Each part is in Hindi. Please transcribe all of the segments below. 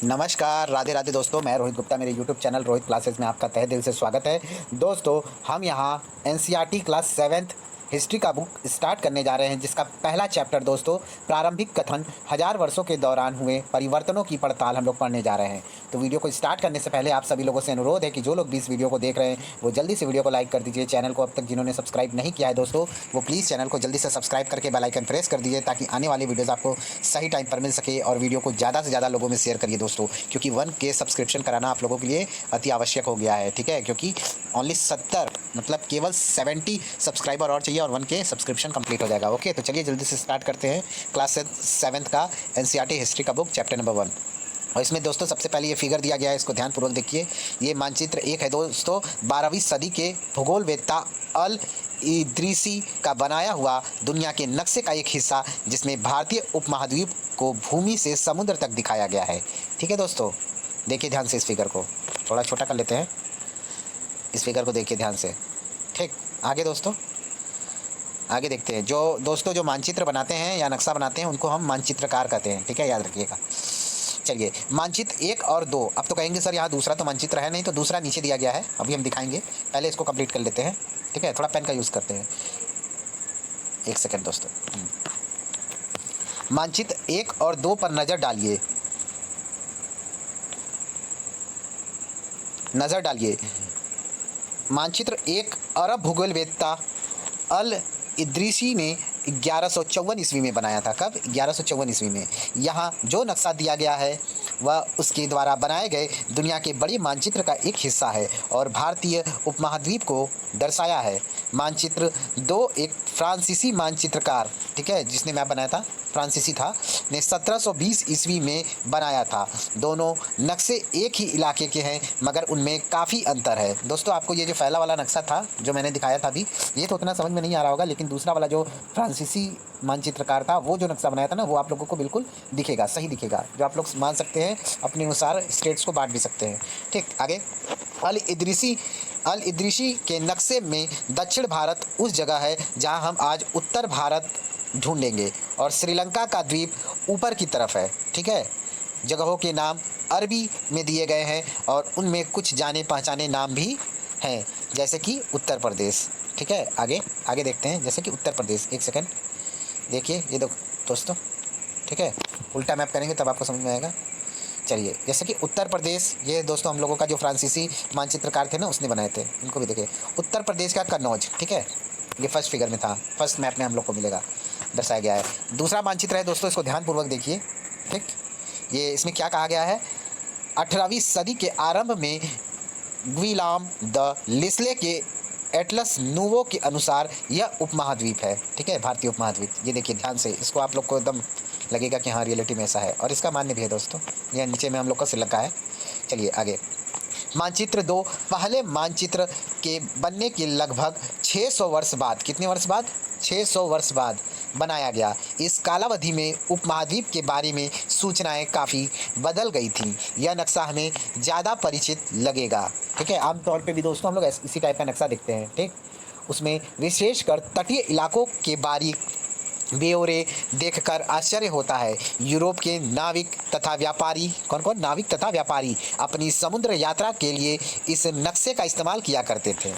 नमस्कार, राधे राधे दोस्तों। मैं रोहित गुप्ता, मेरे यूट्यूब चैनल रोहित क्लासेस में आपका तहे दिल से स्वागत है। दोस्तों, हम यहाँ एनसीईआरटी क्लास 7th हिस्ट्री का बुक स्टार्ट करने जा रहे हैं, जिसका पहला चैप्टर दोस्तों प्रारंभिक कथन, हजार वर्षों के दौरान हुए परिवर्तनों की पड़ताल हम लोग पढ़ने जा रहे हैं। तो वीडियो को स्टार्ट करने से पहले आप सभी लोगों से अनुरोध है कि जो लोग भी इस वीडियो को देख रहे हैं वो जल्दी से वीडियो को लाइक कर दीजिए। चैनल को अब तक जिन्होंने सब्सक्राइब नहीं किया है दोस्तों, वो प्लीज़ चैनल को जल्दी से सब्सक्राइब करके बेल आइकन प्रेस कर दीजिए, ताकि आने वाली वीडियोज़ आपको सही टाइम पर मिल सके। और वीडियो को ज़्यादा से ज़्यादा लोगों में शेयर करिए दोस्तों, क्योंकि 1K सब्सक्रिप्शन कराना आप लोगों के लिए अति आवश्यक हो गया है। ठीक है, क्योंकि ओनली 70 मतलब केवल 70 सब्सक्राइबर और चाहिए और 1K सब्सक्रिप्शन कंप्लीट हो जाएगा। ओके, तो चलिए जल्दी से स्टार्ट करते हैं क्लास 7th का एनसीईआरटी हिस्ट्री का बुक चैप्टर नंबर 1। और इसमें दोस्तों सबसे पहले ये फिगर दिया गया है, इसको ध्यानपूर्वक देखिए। ये मानचित्र 1 है दोस्तों, 12वीं सदी के भूगोलवेत्ता अल इदरीसी का बनाया हुआ दुनिया के नक्शे का एक हिस्सा, जिसमें भारतीय उपमहाद्वीप को भूमि से समुद्र तक दिखाया गया है। ठीक है दोस्तों, देखिए ध्यान से इस फिगर को, थोड़ा छोटा कर लेते हैं। इस फिगर को देखिए ध्यान से। ठीक, आगे दोस्तों, आगे देखते हैं। जो दोस्तों जो मानचित्र बनाते हैं या नक्शा बनाते हैं उनको हम मानचित्रकार कहते हैं। ठीक है, याद रखिएगा। चलिए, मानचित्र 1 और 2। अब तो कहेंगे सर यहाँ दूसरा तो मानचित्र है नहीं, तो दूसरा नीचे दिया गया है, अभी हम दिखाएंगे। पहले इसको कंप्लीट कर लेते हैं। ठीक है, थोड़ा पेन का यूज़ करते हैं। एक सेकेंड दोस्तों। मानचित्र 1 और 2 पर नज़र डालिए, नज़र डालिए। मानचित्र 1 अरब भूगोलवेत्ता अल इदरीसी ने 1154 ईस्वी में बनाया था। कब? 1154 ईस्वी में। यहाँ जो नक्शा दिया गया है वह उसके द्वारा बनाए गए दुनिया के बड़े मानचित्र का एक हिस्सा है और भारतीय उपमहाद्वीप को दर्शाया है। मानचित्र 2 एक फ्रांसीसी मानचित्रकार, ठीक है, जिसने मैप बनाया था, फ्रांसीसी था, ने 1720 ईस्वी में बनाया था। दोनों नक्शे एक ही इलाके के हैं, मगर उनमें काफ़ी अंतर है। दोस्तों, आपको ये जो पहला वाला नक्शा था जो मैंने दिखाया था अभी, ये तो उतना समझ में नहीं आ रहा होगा, लेकिन दूसरा वाला जो फ्रांसीसी मानचित्रकार था वो जो नक्शा बनाया था ना, वो आप लोगों को बिल्कुल दिखेगा, सही दिखेगा, जो आप लोग मान सकते हैं अपने अनुसार स्टेट्स को बांट भी सकते हैं। ठीक, आगे। अल इदरीसी के नक्शे में दक्षिण भारत उस जगह है जहां हम आज उत्तर भारत ढूंढेंगे, और श्रीलंका का द्वीप ऊपर की तरफ है। ठीक है, जगहों के नाम अरबी में दिए गए हैं और उनमें कुछ जाने पहचाने नाम भी हैं, जैसे कि उत्तर प्रदेश। ठीक है, आगे आगे देखते हैं। जैसे कि उत्तर प्रदेश, एक सेकंड देखिए, ये दो दोस्तों। ठीक है, उल्टा मैप करेंगे तब आपको समझ में आएगा। चलिए, जैसे कि उत्तर प्रदेश, ये दोस्तों हम लोगों का जो फ्रांसीसी मानचित्रकार थे ना, उसने बनाए थे, इनको भी देखिए। उत्तर प्रदेश का कन्नौज, ठीक है, ये फर्स्ट फिगर में था, फर्स्ट मैप में हम लोग को मिलेगा, दर्शाया गया है। दूसरा मानचित्र है दोस्तों, इसको ध्यानपूर्वक देखिए। ठीक, ये इसमें क्या कहा गया है? 18वीं सदी के आरंभ में ग्विलाम द लिस्ले के एटलस नूवो के अनुसार यह उपमहाद्वीप है। ठीक है, भारतीय उपमहाद्वीप। ये देखिए ध्यान से, इसको आप लोग को एकदम लगेगा कि हाँ रियलिटी में ऐसा है, और इसका मान्य भी है दोस्तों। यह नीचे में हम लोग का श्रीलंका है। चलिए आगे। मानचित्र 2 पहले मानचित्र के बनने के लगभग 600 वर्ष बाद, कितने वर्ष बाद? 600 वर्ष बाद बनाया गया। इस कालावधि में उपमहाद्वीप के बारे में सूचनाएं काफ़ी बदल गई थी। यह नक्शा हमें ज़्यादा परिचित लगेगा। ठीक है, आमतौर पे भी दोस्तों हम लोग इसी टाइप का नक्शा देखते हैं। ठीक, उसमें विशेषकर तटीय इलाकों के बारीक ब्यौरे देखकर आश्चर्य होता है। यूरोप के नाविक तथा व्यापारी, कौन कौन? नाविक तथा व्यापारी अपनी समुद्र यात्रा के लिए इस नक्शे का इस्तेमाल किया करते थे।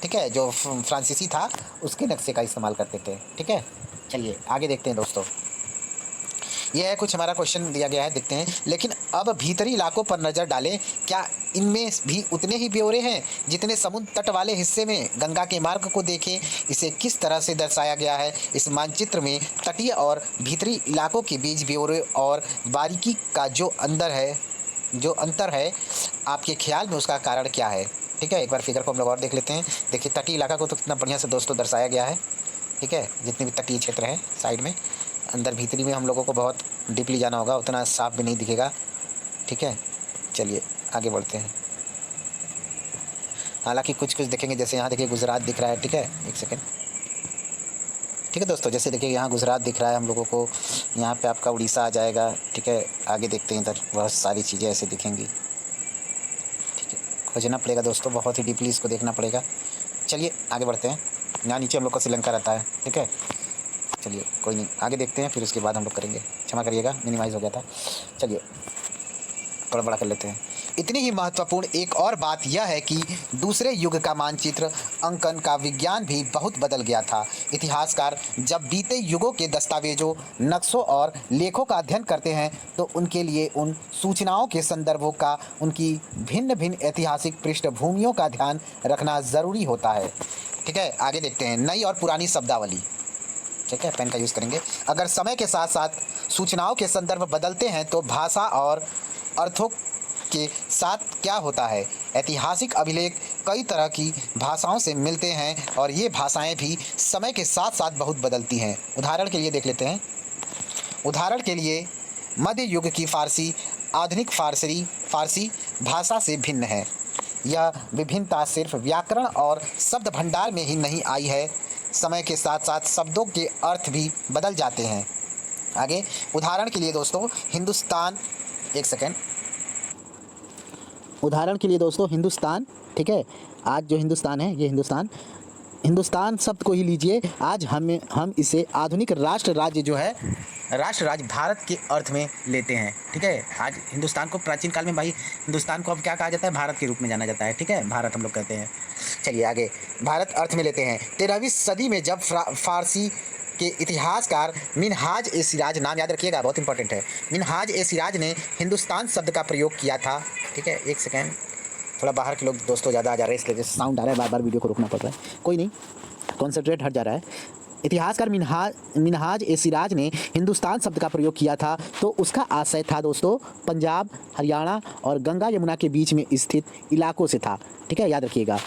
ठीक है, जो फ्रांसीसी था उसके नक्शे का इस्तेमाल करते थे। ठीक है, चलिए आगे देखते हैं दोस्तों। यह है कुछ हमारा क्वेश्चन दिया गया है, देखते हैं। लेकिन अब भीतरी इलाकों पर नज़र डालें, क्या इनमें भी उतने ही ब्यौरे हैं जितने समुद्र तट वाले हिस्से में? गंगा के मार्ग को देखें, इसे किस तरह से दर्शाया गया है। इस मानचित्र में तटीय और भीतरी इलाकों के बीच ब्यौरे और बारीकी का जो अंतर है, आपके ख्याल में उसका कारण क्या है? ठीक है, एक बार फिगर को हम लोग और देख लेते हैं। देखिए, तटीय इलाका को तो कितना बढ़िया से दोस्तों दर्शाया गया है। ठीक है, जितने भी तटीय क्षेत्र हैं साइड में, अंदर भीतरी में हम लोगों को बहुत डीपली जाना होगा, उतना साफ भी नहीं दिखेगा। ठीक है, चलिए आगे बढ़ते हैं। हालांकि कुछ कुछ देखेंगे, जैसे यहाँ देखिए गुजरात दिख रहा है। ठीक है, एक सेकेंड। ठीक है दोस्तों, जैसे देखिए यहाँ गुजरात दिख रहा है हम लोगों को, यहाँ पे आपका उड़ीसा आ जाएगा। ठीक है, आगे देखते हैं, इधर बहुत सारी चीज़ें ऐसे दिखेंगी। ठीक है, खोजना पड़ेगा दोस्तों, बहुत ही डीपली इसको देखना पड़ेगा। चलिए आगे बढ़ते हैं। यहाँ नीचे हम लोग का श्रीलंका रहता है। ठीक है, चलिए कोई नहीं, आगे देखते हैं, फिर उसके बाद हम लोग करेंगे। क्षमा करिएगा, मिनिमाइज़ हो गया था। चलिए, थोड़ा बड़ा कर लेते हैं। इतनी ही महत्वपूर्ण एक और बात यह है कि दूसरे युग का मानचित्र अंकन का विज्ञान भी बहुत बदल गया था। इतिहासकार जब बीते युगों के दस्तावेजों, नक्शों और लेखों का अध्ययन करते हैं तो उनके लिए उन सूचनाओं के संदर्भों का, उनकी भिन्न भिन्न ऐतिहासिक पृष्ठभूमियों का ध्यान रखना ज़रूरी होता है। ठीक है, आगे देखते हैं नई और पुरानी शब्दावली। ठीक है, पेन का यूज़ करेंगे। अगर समय के साथ साथ सूचनाओं के संदर्भ बदलते हैं तो भाषा और अर्थों के साथ क्या होता है। ऐतिहासिक अभिलेख कई तरह की भाषाओं से मिलते हैं और ये भाषाएं भी समय के साथ साथ बहुत बदलती हैं। उदाहरण के लिए देख लेते हैं। उदाहरण के लिए मध्य युग की फ़ारसी आधुनिक फ़ारसी भाषा से भिन्न है। यह विभिन्नता सिर्फ व्याकरण और शब्द भंडार में ही नहीं आई है, समय के साथ साथ शब्दों के अर्थ भी बदल जाते हैं। आगे उदाहरण के लिए दोस्तों हिंदुस्तान, एक सेकेंड, उदाहरण के लिए दोस्तों हिंदुस्तान, ठीक है, आज जो हिंदुस्तान है ये हिंदुस्तान शब्द को ही लीजिए। आज हम इसे आधुनिक राष्ट्र राज्य जो है, राष्ट्र राज्य भारत के अर्थ में लेते हैं। ठीक है, आज हिंदुस्तान को प्राचीन काल में भाई हिंदुस्तान को अब क्या कहा जाता है, भारत के रूप में जाना जाता है। ठीक है, भारत हम लोग कहते हैं। चलिए आगे भारत अर्थ में लेते हैं। 13वीं सदी में जब फारसी के इतिहासकार मिनहाज ए सिराज, नाम याद रखिएगा बहुत इंपॉर्टेंट है, मिनहाज ए सिराज ने हिंदुस्तान शब्द का प्रयोग किया था। ठीक है, एक सेकेंड, थोड़ा बाहर के लोग दोस्तों ज़्यादा आ जा रहे हैं इसलिए साउंड आ रहा है, बार बार वीडियो को रोकना पड़ रहा है, कोई नहीं, कॉन्सेंट्रेट हट जा रहा है। इतिहासकार मिनहाज ए सिराज ने हिंदुस्तान शब्द का प्रयोग किया था तो उसका आशय था दोस्तों पंजाब, हरियाणा और गंगा यमुना के बीच में स्थित इलाकों से था। ठीक है, याद रखिएगा।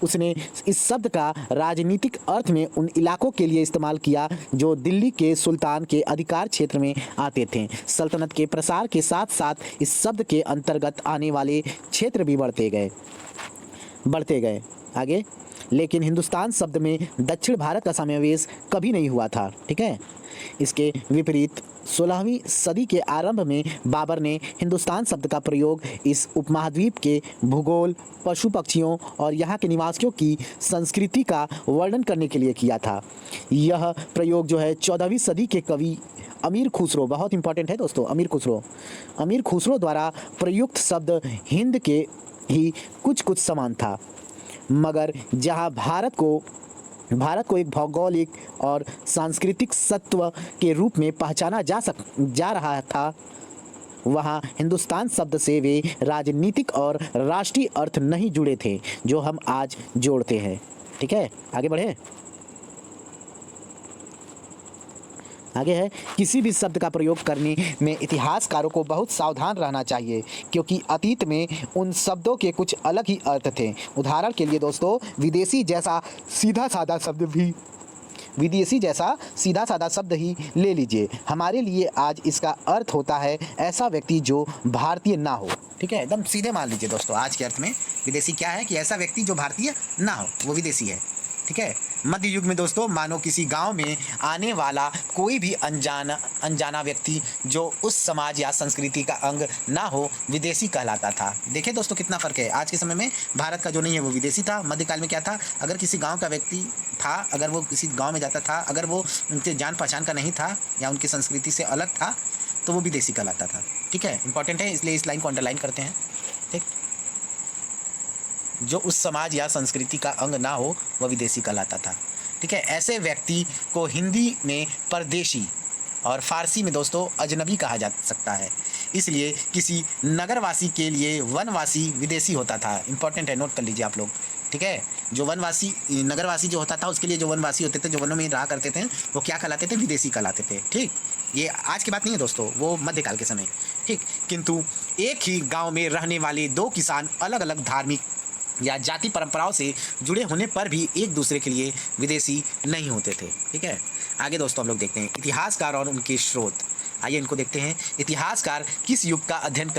उसने इस शब्द का राजनीतिक अर्थ में उन इलाकों के लिए इस्तेमाल किया जो दिल्ली के सुल्तान के अधिकार क्षेत्र में आते थे। सल्तनत के प्रसार के साथ साथ इस शब्द के अंतर्गत आने वाले क्षेत्र भी बढ़ते गए। आगे, लेकिन हिंदुस्तान शब्द में दक्षिण भारत का समावेश कभी नहीं हुआ था। ठीक है, इसके विपरीत 16वीं सदी के आरंभ में बाबर ने हिंदुस्तान शब्द का प्रयोग इस उपमहाद्वीप के भूगोल, पशु पक्षियों और यहाँ के निवासियों की संस्कृति का वर्णन करने के लिए किया था। यह प्रयोग जो है 14वीं सदी के कवि अमीर खुसरो, बहुत इंपॉर्टेंट है दोस्तों, अमीर खुसरो द्वारा प्रयुक्त शब्द हिंद के ही कुछ समान था, मगर जहाँ भारत को एक भौगोलिक और सांस्कृतिक सत्व के रूप में पहचाना जा रहा था, वहाँ हिंदुस्तान शब्द से वे राजनीतिक और राष्ट्रीय अर्थ नहीं जुड़े थे जो हम आज जोड़ते हैं। ठीक है, आगे बढ़े। आगे है, किसी भी शब्द का प्रयोग करने में इतिहासकारों को बहुत सावधान रहना चाहिए क्योंकि अतीत में उन शब्दों के कुछ अलग ही अर्थ थे। उदाहरण के लिए दोस्तों विदेशी जैसा सीधा साधा शब्द ही ले लीजिए। हमारे लिए आज इसका अर्थ होता है ऐसा व्यक्ति जो भारतीय ना हो। ठीक है, एकदम सीधे मान लीजिए दोस्तों, आज के अर्थ में विदेशी क्या है कि ऐसा व्यक्ति जो भारतीय ना हो, वो विदेशी है। ठीक है, मध्य युग में दोस्तों मानो किसी गांव में आने वाला कोई भी अनजाना व्यक्ति जो उस समाज या संस्कृति का अंग ना हो विदेशी कहलाता था। देखिए दोस्तों कितना फ़र्क है। आज के समय में भारत का जो नहीं है वो विदेशी था। मध्यकाल में क्या था, अगर किसी गांव का व्यक्ति था, अगर वो किसी गांव में जाता था, अगर वो उनके जान पहचान का नहीं था या उनकी संस्कृति से अलग था तो वो विदेशी कहलाता था। ठीक है, इंपॉर्टेंट है, इसलिए इस लाइन को अंडरलाइन करते हैं। ठीक, जो उस समाज या संस्कृति का अंग ना हो वह विदेशी कहलाता था। ठीक है, ऐसे व्यक्ति को हिंदी में परदेशी और फारसी में दोस्तों अजनबी कहा जा सकता है। इसलिए किसी नगरवासी के लिए वनवासी विदेशी होता था। इंपॉर्टेंट है, नोट कर लीजिए आप लोग। ठीक है, जो वनवासी नगरवासी जो होता था उसके लिए जो वनवासी होते थे, जो वनों में रहा करते थे, वो क्या कहलाते थे, विदेशी कहलाते थे। ठीक, ये आज की बात नहीं है दोस्तों, वो मध्यकाल के समय। ठीक, किंतु एक ही गाँव में रहने वाले दो किसान अलग अलग धार्मिक या जाति परंपराओं से जुड़े होने पर भी एक दूसरे के लिए विदेशी नहीं होते थे। ठीक है, आगे दोस्तों हम लोग देखते हैं इतिहासकार और उनके स्रोत। आइए इनको देखते हैं। इतिहासकार किस युग का अध्ययन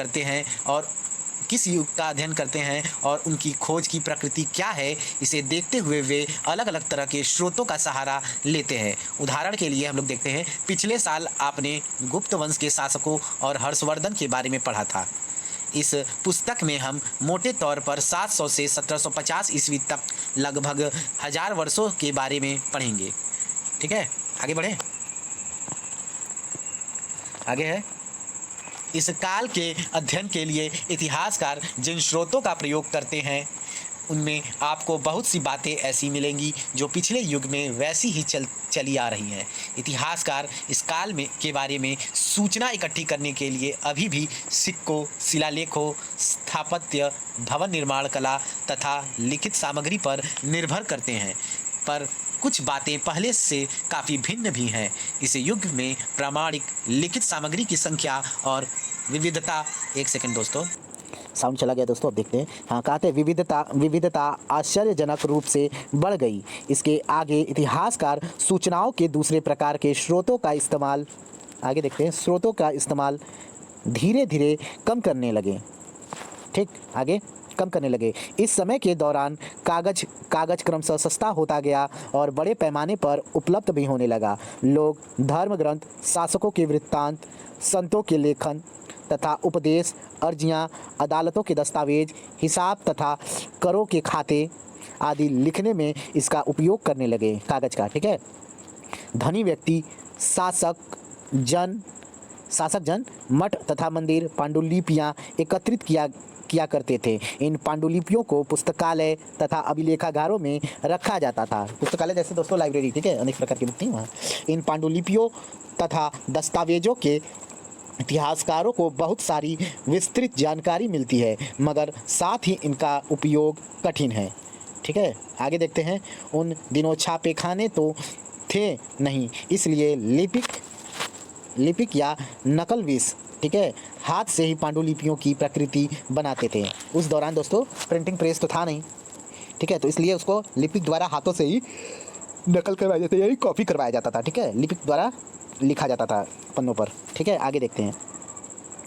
करते हैं और उनकी खोज की प्रकृति क्या है, इसे देखते हुए वे अलग अलग तरह के स्रोतों का सहारा लेते हैं। उदाहरण के लिए हम लोग देखते हैं, पिछले साल आपने गुप्त वंश के शासकों और हर्षवर्धन के बारे में पढ़ा था। इस पुस्तक में हम मोटे तौर पर 700 से 1750 ईस्वी तक लगभग 1000 वर्षों के बारे में पढ़ेंगे। ठीक है, आगे बढ़े। आगे है इस काल के अध्ययन के लिए इतिहासकार जिन स्रोतों का प्रयोग करते हैं उनमें आपको बहुत सी बातें ऐसी मिलेंगी जो पिछले युग में वैसी ही चली आ रही हैं। इतिहासकार इस काल में के बारे में सूचना इकट्ठी करने के लिए अभी भी सिक्कों, शिलालेखों, स्थापत्य, भवन निर्माण कला तथा लिखित सामग्री पर निर्भर करते हैं, पर कुछ बातें पहले से काफ़ी भिन्न भी हैं। इस युग में प्रामाणिक लिखित सामग्री की संख्या और विविधता, एक सेकंड दोस्तों, साउंड चला गया दोस्तों, अब देखते हैं। हाँ, कहते हैं विविधता आश्चर्यजनक रूप से बढ़ गई। इसके आगे इतिहासकार सूचनाओं के दूसरे प्रकार के स्रोतों का इस्तेमाल, आगे देखते हैं, स्रोतों का इस्तेमाल धीरे धीरे कम करने लगे। ठीक, आगे कम करने लगे। इस समय के दौरान कागज क्रमशः सस्ता होता गया और बड़े पैमाने पर उपलब्ध भी होने लगा। लोग धर्म ग्रंथ, शासकों के वृत्तांत, संतों के लेखन तथा उपदेश, अर्जियां, अदालतों के दस्तावेज, हिसाब तथा करों के खाते आदि लिखने में इसका उपयोग करने लगे, कागज का। ठीक है, धनी व्यक्ति, शासक जन मठ तथा मंदिर पांडुलिपियां एकत्रित किया करते थे। इन पांडुलिपियों को पुस्तकालय तथा अभिलेखागारों में रखा जाता था। पुस्तकालय जैसे दोस्तों लाइब्रेरी, ठीक है, अनेक प्रकार की बुक थी वहाँ। इन पांडुलिपियों तथा दस्तावेजों के इतिहासकारों को बहुत सारी विस्तृत जानकारी मिलती है, मगर साथ ही इनका उपयोग कठिन है। ठीक है, आगे देखते हैं। उन दिनों छापे खाने तो थे नहीं, इसलिए लिपिक या नकलविश, ठीक है, हाथ से ही पांडुलिपियों की प्रकृति बनाते थे। उस दौरान दोस्तों प्रिंटिंग प्रेस तो था नहीं, ठीक है, तो इसलिए उसको लिपिक द्वारा हाथों से ही नकल करवाया जाता, यानी कॉपी करवाया जाता था। ठीक है, लिपिक द्वारा लिखा जाता था पन्नों पर। ठीक है, आगे देखते हैं।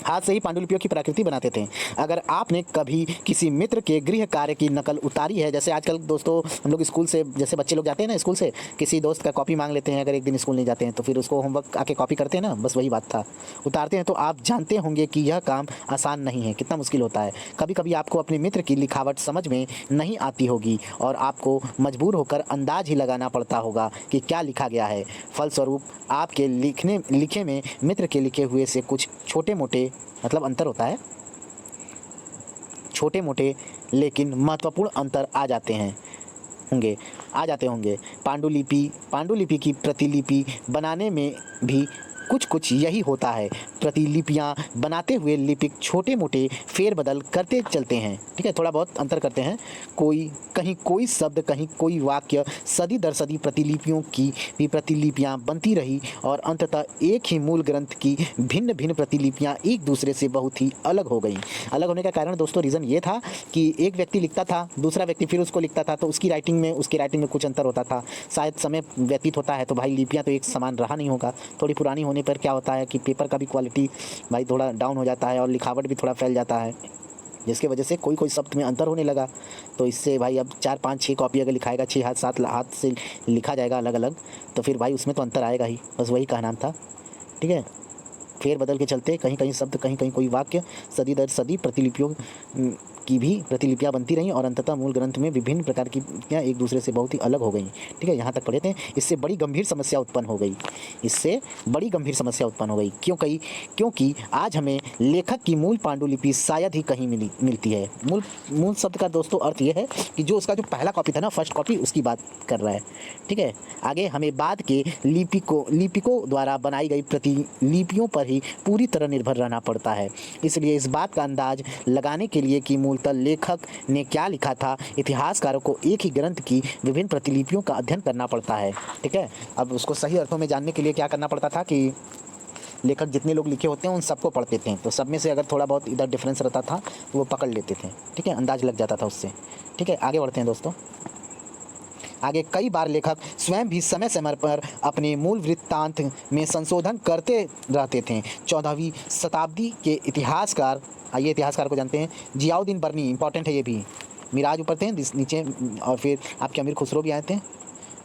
हाथ से ही पांडुलिपियों की प्रकृति बनाते थे। अगर आपने कभी किसी मित्र के गृह कार्य की नकल उतारी है, जैसे आजकल दोस्तों हम लोग स्कूल से, जैसे बच्चे लोग जाते हैं ना स्कूल से, किसी दोस्त का कॉपी मांग लेते हैं, अगर एक दिन स्कूल नहीं जाते हैं तो फिर उसको होमवर्क आके कॉपी करते हैं ना, बस वही बात था, उतारते हैं। तो आप जानते होंगे कि यह काम आसान नहीं है, कितना मुश्किल होता है। कभी कभी आपको अपने मित्र की लिखावट समझ में नहीं आती होगी और आपको मजबूर होकर अंदाज ही लगाना पड़ता होगा कि क्या लिखा गया है। फलस्वरूप आपके लिखे में मित्र के लिखे हुए से कुछ छोटे मोटे, मतलब अंतर होता है, छोटे मोटे लेकिन महत्वपूर्ण अंतर आ जाते होंगे। पांडुलिपि की प्रतिलिपि बनाने में भी कुछ यही होता है। प्रतिलिपियां बनाते हुए लिपिक छोटे मोटे फेरबदल करते चलते हैं। ठीक है, थोड़ा बहुत अंतर करते हैं। कहीं कोई शब्द, कहीं कोई वाक्य, सदी दर सदी प्रतिलिपियों की भी प्रतिलिपियां बनती रही और अंततः एक ही मूल ग्रंथ की भिन्न भिन्न प्रतिलिपियां एक दूसरे से बहुत ही अलग हो गई। अलग होने का कारण दोस्तों रीज़न ये था कि एक व्यक्ति लिखता था, दूसरा व्यक्ति फिर उसको लिखता था, तो उसकी राइटिंग में कुछ अंतर होता था। शायद समय व्यतीत होता है तो भाई लिपियाँ तो एक समान रहा नहीं होगा। थोड़ी पुरानी होने पर क्या होता है कि पेपर का भी क्वालिटी भाई थोड़ा डाउन हो जाता है और लिखावट भी थोड़ा फैल जाता है, जिसके वजह से कोई शब्द में अंतर होने लगा। तो इससे भाई अब 4 5 6 कॉपी अगर लिखाएगा, 6 हाथ 7 हाथ से लिखा जाएगा अलग अलग, तो फिर भाई उसमें तो अंतर आएगा ही। बस वही कहना था। ठीक है, फेर बदल के चलते कहीं कहीं शब्द, कहीं कहीं कोई वाक्य, सदी दर सदी प्रतिलिपियों की भी प्रतिलिपियां बनती रहीं और अंततः मूल ग्रंथ में विभिन्न प्रकार की एक दूसरे से बहुत ही अलग हो गई। ठीक है, यहाँ तक पढ़े थे। इससे बड़ी गंभीर समस्या उत्पन्न हो गई। क्योंकि आज हमें लेखक की मूल पांडुलिपि शायद ही कहीं मिलती है। मूल शब्द का दोस्तों अर्थ यह है कि जो उसका जो पहला कॉपी था ना, फर्स्ट कॉपी, उसकी बात कर रहा है। ठीक है, आगे हमें बाद के लिपिकों द्वारा बनाई गई प्रतिलिपियों पर ही पूरी तरह निर्भर रहना पड़ता है। इसलिए इस बात का अंदाज लगाने के लिए कि मूलतः लेखक ने क्या लिखा था, इतिहासकारों को एक ही ग्रंथ की विभिन्न प्रतिलिपियों का अध्ययन करना पड़ता है। ठीक है, अब उसको सही अर्थों में जानने के लिए क्या करना पड़ता था कि लेखक जितने लोग लिखे होते हैं उन सबको पढ़ते थे, तो सब में से अगर थोड़ा बहुत इधर डिफरेंस रहता था तो वो पकड़ लेते थे। ठीक है, अंदाज लग जाता था उससे। ठीक है, आगे बढ़ते हैं दोस्तों। आगे कई बार लेखक स्वयं भी समय समय पर अपने मूल वृत्तांत में संशोधन करते रहते थे। 14वीं शताब्दी के इतिहासकार, आइए इतिहासकार को जानते हैं। जियाउद्दीन बर्नी, इंपॉर्टेंट है ये भी, मिराज ऊपर थे नीचे, और फिर आपके अमीर खुसरो भी आए थे।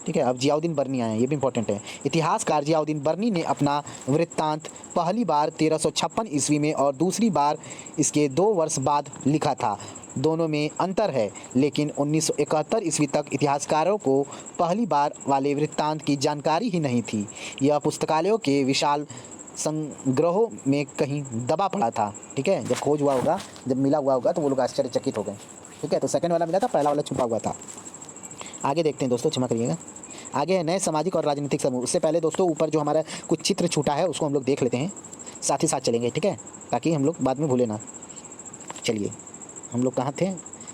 ठीक है, अब जियाउद्दीन बर्नी आए हैं, ये भी इंपॉर्टेंट है। इतिहासकार जियाउद्दीन बर्नी ने अपना वृत्तांत पहली बार 1356 ईस्वी में और दूसरी बार इसके 2 वर्ष बाद लिखा था। दोनों में अंतर है, लेकिन 1971 ईस्वी तक इतिहासकारों को पहली बार वाले वृत्तांत की जानकारी ही नहीं थी। यह पुस्तकालयों के विशाल संग्रहों में कहीं दबा पड़ा था। ठीक है, जब खोज हुआ होगा, जब मिला हुआ होगा तो वो लोग आश्चर्यचकित हो गए। ठीक है, तो सेकंड वाला मिला था, पहला वाला छुपा हुआ था। आगे देखते हैं दोस्तों, क्षमा करिएगा। आगे है नए सामाजिक और राजनीतिक समूह। उससे पहले दोस्तों ऊपर जो हमारा कुछ चित्र छूटा है उसको हम लोग देख लेते हैं, साथ ही साथ चलेंगे। ठीक है, ताकि हम लोग बाद में भूले ना। चलिए, हम लोग कहाँ थे?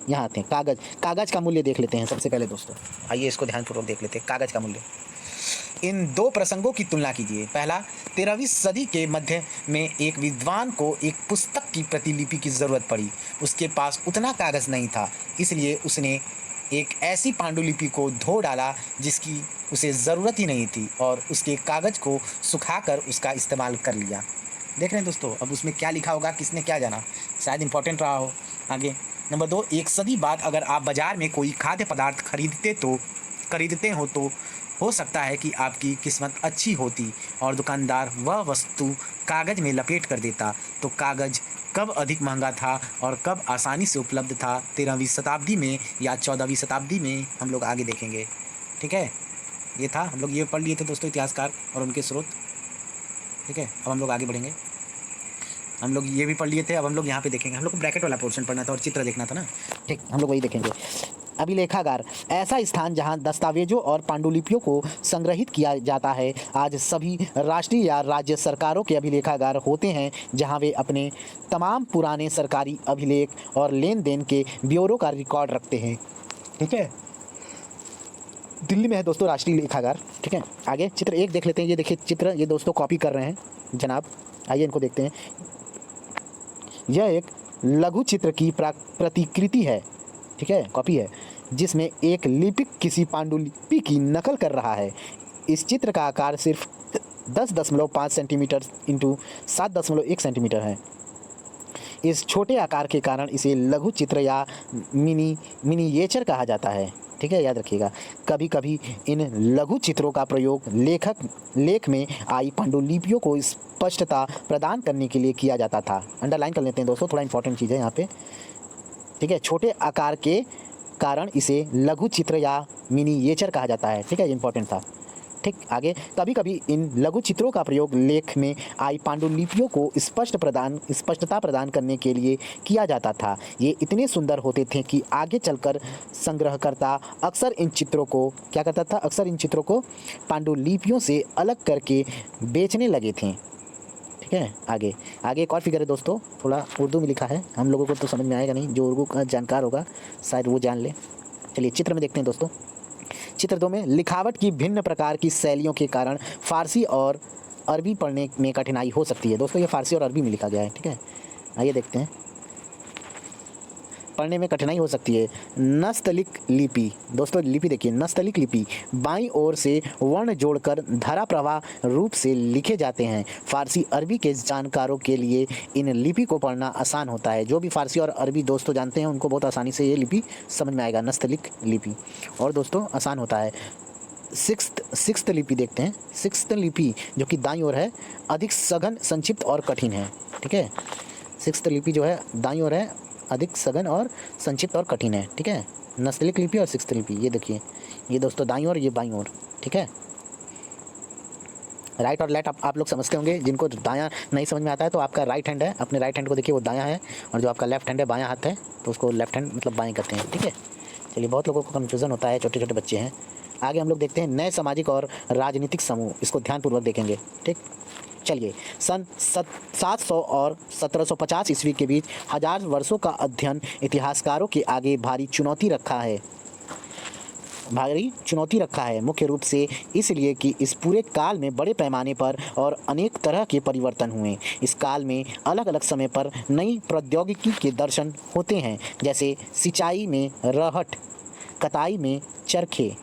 यहाँ थे। कागज़ का मूल्य देख लेते हैं सबसे पहले दोस्तों। आइए इसको ध्यानपूर्वक देख लेते हैं, कागज़ का मूल्य। इन दो प्रसंगों की तुलना कीजिए। पहला, 13वीं सदी के मध्य में एक विद्वान को एक पुस्तक की प्रतिलिपि की ज़रूरत पड़ी। उसके पास उतना कागज़ नहीं था, इसलिए उसने एक ऐसी पांडुलिपि को धो डाला जिसकी उसे ज़रूरत ही नहीं थी और उसके कागज़ को सुखाकर उसका इस्तेमाल कर लिया। देख रहे हैं दोस्तों, अब उसमें क्या लिखा होगा, किसने क्या जाना, शायद इंपॉर्टेंट रहा हो। आगे नंबर 2, एक सदी बाद अगर आप बाज़ार में कोई खाद्य पदार्थ खरीदते हो तो हो सकता है कि आपकी किस्मत अच्छी होती और दुकानदार वह वस्तु कागज़ में लपेट कर देता। तो कागज़ कब अधिक महंगा था और कब आसानी से उपलब्ध था, 13वीं शताब्दी में या 14वीं शताब्दी में, हम लोग आगे देखेंगे। ठीक है, ये था, हम लोग ये पढ़ लिए थे दोस्तों, इतिहासकार और उनके स्रोत। ठीक है, अब हम लोग आगे बढ़ेंगे। हम लोग ये भी पढ़ लिए थे, अब हम लोग यहाँ पे देखेंगे। हम लोग को ब्रैकेट वाला पोर्शन पढ़ना था और चित्र देखना था ना। ठीक, हम लोग वही देखेंगे। अभिलेखागार, ऐसा स्थान जहां दस्तावेजों और पांडुलिपियों को संग्रहित किया जाता है। आज सभी राष्ट्रीय या राज्य सरकारों के अभिलेखागार होते हैं, जहां वे अपने तमाम पुराने सरकारी अभिलेख और लेन देन के ब्यौरों का रिकॉर्ड रखते हैं। ठीक है, दिल्ली में है दोस्तों राष्ट्रीय लेखागार। ठीक है, आगे चित्र 1 देख लेते हैं। ये देखिए चित्र, ये दोस्तों कॉपी कर रहे हैं जनाब, आइए इनको देखते हैं। यह एक लघु चित्र की प्रतिकृति है। ठीक है, कॉपी है, जिसमें एक लिपिक किसी पांडुलिपि की नकल कर रहा है। इस चित्र का आकार सिर्फ 10.5 सेंटीमीटर इंटू 7.1 सेंटीमीटर है। इस छोटे आकार के कारण इसे लघु चित्र या मिनिएचर कहा जाता है। ठीक है, याद रखिएगा। कभी कभी इन लघु चित्रों का प्रयोग लेख में आई पांडुलिपियों को स्पष्टता प्रदान करने के लिए किया जाता था। अंडरलाइन कर लेते हैं दोस्तों, थोड़ा इंपॉर्टेंट चीज़ है यहाँ पे। ठीक है, छोटे आकार के कारण इसे लघु चित्र या मिनिएचर कहा जाता है। ठीक है, इंपॉर्टेंट था। ठीक, आगे कभी कभी इन लघु चित्रों का प्रयोग लेख में आई पांडुलिपियों को स्पष्टता प्रदान करने के लिए किया जाता था। ये इतने सुंदर होते थे कि आगे चलकर संग्रहकर्ता अक्सर इन चित्रों को क्या करता था, अक्सर इन चित्रों को पांडुलिपियों से अलग करके बेचने लगे थे। ठीक है, आगे एक और फिगर है दोस्तों, थोड़ा उर्दू में लिखा है, हम लोगों को तो समझ में आएगा नहीं, जो उर्दू का जानकार होगा शायद वो जान ले। चलिए चित्र में देखते हैं दोस्तों। चित्र 2 में लिखावट की भिन्न प्रकार की शैलियों के कारण फारसी और अरबी पढ़ने में कठिनाई हो सकती है। दोस्तों ये फारसी और अरबी में लिखा गया है। ठीक है, आइए देखते हैं, पढ़ने में कठिनाई हो सकती है। नस्तलिक लिपि, दोस्तों लिपि देखिए, नस्तलिक लिपि बाईं ओर से वर्ण जोड़कर धारा प्रवाह रूप से लिखे जाते हैं। फारसी अरबी के जानकारों के लिए इन लिपि को पढ़ना आसान होता है। जो भी फारसी और अरबी दोस्तों जानते हैं उनको बहुत आसानी से ये लिपि समझ में आएगा, नस्तलिक लिपि, और दोस्तों आसान होता है। सिक्स्थ लिपि देखते हैं। सिक्स्थ लिपि जो कि दाईं ओर है, अधिक सघन, संक्षिप्त और कठिन है। ठीक है, सिक्स्थ लिपि जो है दाईं ओर है, अधिक सघन और संक्षिप्त और कठिन है। ठीक है, नस्तलिक लिपि और सिक्स्थ लिपि, ये देखिए, ये दोस्तों दाईं ओर, ये बाईं ओर। ठीक है, राइट और लेफ्ट आप लोग समझते होंगे। जिनको दायां नहीं समझ में आता है तो आपका राइट हैंड है, अपने राइट हैंड को देखिए वो दायां है, और जो आपका लेफ्ट हैंड है बायां हाथ है, तो उसको लेफ्ट हैंड मतलब बाएं करते हैं। ठीक है, चलिए, बहुत लोगों को कन्फ्यूज़न होता है, छोटे छोटे बच्चे हैं। आगे हम लोग देखते हैं नए सामाजिक और राजनीतिक समूह, इसको ध्यानपूर्वक देखेंगे। ठीक, चलिए, सन 700 और 1750 ईस्वी के बीच 1000 वर्षों का अध्ययन इतिहासकारों के आगे भारी चुनौती रखा है, मुख्य रूप से इसलिए कि इस पूरे काल में बड़े पैमाने पर और अनेक तरह के परिवर्तन हुए। इस काल में अलग अलग समय पर नई प्रौद्योगिकी के दर्शन होते हैं, जैसे सिंचाई में रहट, कताई में चरखे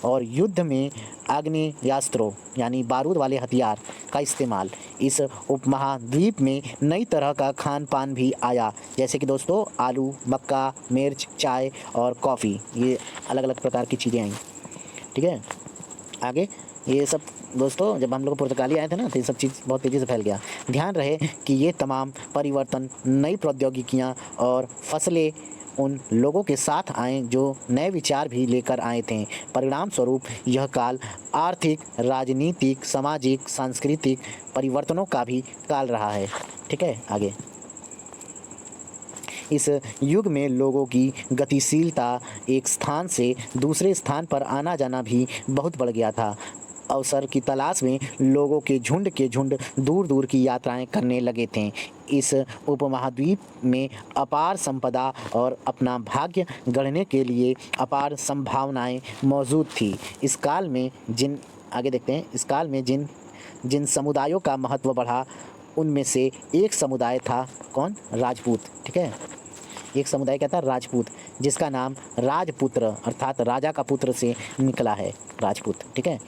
और युद्ध में आग्नेयास्त्रों यानी बारूद वाले हथियार का इस्तेमाल। इस उपमहाद्वीप में नई तरह का खान पान भी आया, जैसे कि दोस्तों आलू, मक्का, मिर्च, चाय और कॉफ़ी, ये अलग अलग प्रकार की चीज़ें आई। ठीक है, आगे ये सब दोस्तों जब हम लोग पुर्तगाली आए थे ना, तो ये सब चीज़ बहुत तेज़ी से फैल गया। ध्यान रहे कि ये तमाम परिवर्तन, नई प्रौद्योगिकियाँ और फसलें उन लोगों के साथ आए जो नए विचार भी लेकर आए थे। परिणाम स्वरूप यह काल आर्थिक, राजनीतिक, सामाजिक, सांस्कृतिक परिवर्तनों का भी काल रहा है। ठीक है, आगे। इस युग में लोगों की गतिशीलता, एक स्थान से दूसरे स्थान पर आना जाना भी बहुत बढ़ गया था। अवसर की तलाश में लोगों के झुंड दूर दूर की यात्राएं करने लगे थे। इस उपमहाद्वीप में अपार संपदा और अपना भाग्य गढ़ने के लिए अपार संभावनाएं मौजूद थी। इस काल में जिन आगे देखते हैं, इस काल में जिन जिन समुदायों का महत्व बढ़ा, उनमें से एक समुदाय था कौन? राजपूत। ठीक है, एक समुदाय क्या था? राजपूत, जिसका नाम राजपुत्र अर्थात राजा का पुत्र से निकला है, राजपूत। ठीक है,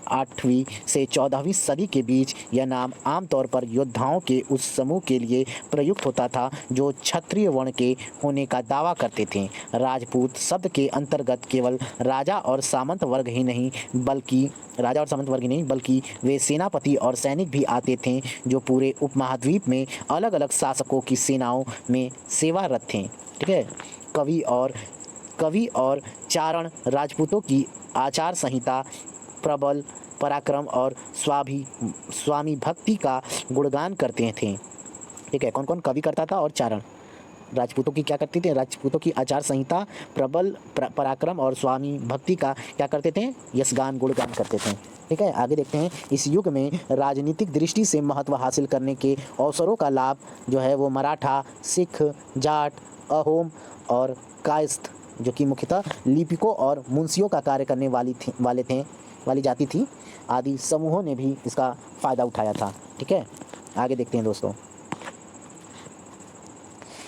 8वीं से 14वीं सदी के बीच यह नाम आमतौर पर योद्धाओं के उस समूह के लिए प्रयुक्त होता था जो क्षत्रिय वर्ण के होने का दावा करते थे। राजपूत शब्द के अंतर्गत केवल राजा और सामंत वर्ग ही नहीं बल्कि वे सेनापति और सैनिक भी आते थे जो पूरे उपमहाद्वीप में अलग अलग शासकों की सेनाओं में सेवारत थे। ठीक है, कवि और चारण राजपूतों की आचार संहिता प्रबल पराक्रम और स्वामी भक्ति का गुणगान करते थे। ठीक है, कौन कौन कवि करता था और चारण? राजपूतों की क्या करते थे? राजपूतों की आचार संहिता प्रबल पराक्रम और स्वामी भक्ति का क्या करते थे? यशगान, गुणगान करते थे। ठीक है, आगे देखते हैं। इस युग में राजनीतिक दृष्टि से महत्व हासिल करने के अवसरों का लाभ जो है वो मराठा, सिख, जाट, अहोम और कायस्थ, जो कि मुख्यतः लिपिकों और मुंशियों का कार्य करने वाली जाति थी, आदि समूहों ने भी इसका फ़ायदा उठाया था। ठीक है, आगे देखते हैं दोस्तों।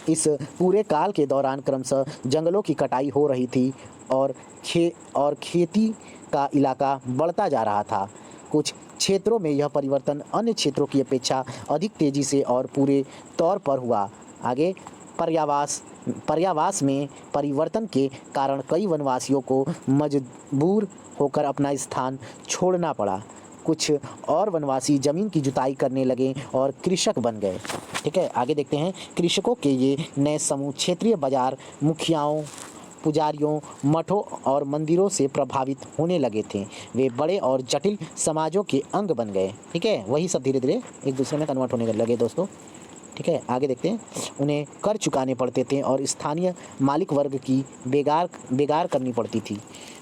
इस पूरे काल के दौरान क्रमशः जंगलों की कटाई हो रही थी और खेती का इलाका बढ़ता जा रहा था। कुछ क्षेत्रों में यह परिवर्तन अन्य क्षेत्रों की अपेक्षा अधिक तेज़ी से और पूरे तौर पर हुआ। आगे, पर्यावास में परिवर्तन के कारण कई वनवासियों को मजबूर होकर अपना स्थान छोड़ना पड़ा। कुछ और वनवासी जमीन की जुताई करने लगे और कृषक बन गए। ठीक है, आगे देखते हैं। कृषकों के ये नए समूह क्षेत्रीय बाजार, मुखियाओं, पुजारियों, मठों और मंदिरों से प्रभावित होने लगे थे। वे बड़े और जटिल समाजों के अंग बन गए। ठीक है, वही सब धीरे धीरे एक दूसरे में कन्वर्ट होने लगे दोस्तों। ठीक है, आगे देखते हैं। उन्हें कर चुकाने पड़ते थे और स्थानीय मालिक वर्ग की बेगार करनी पड़ती थी।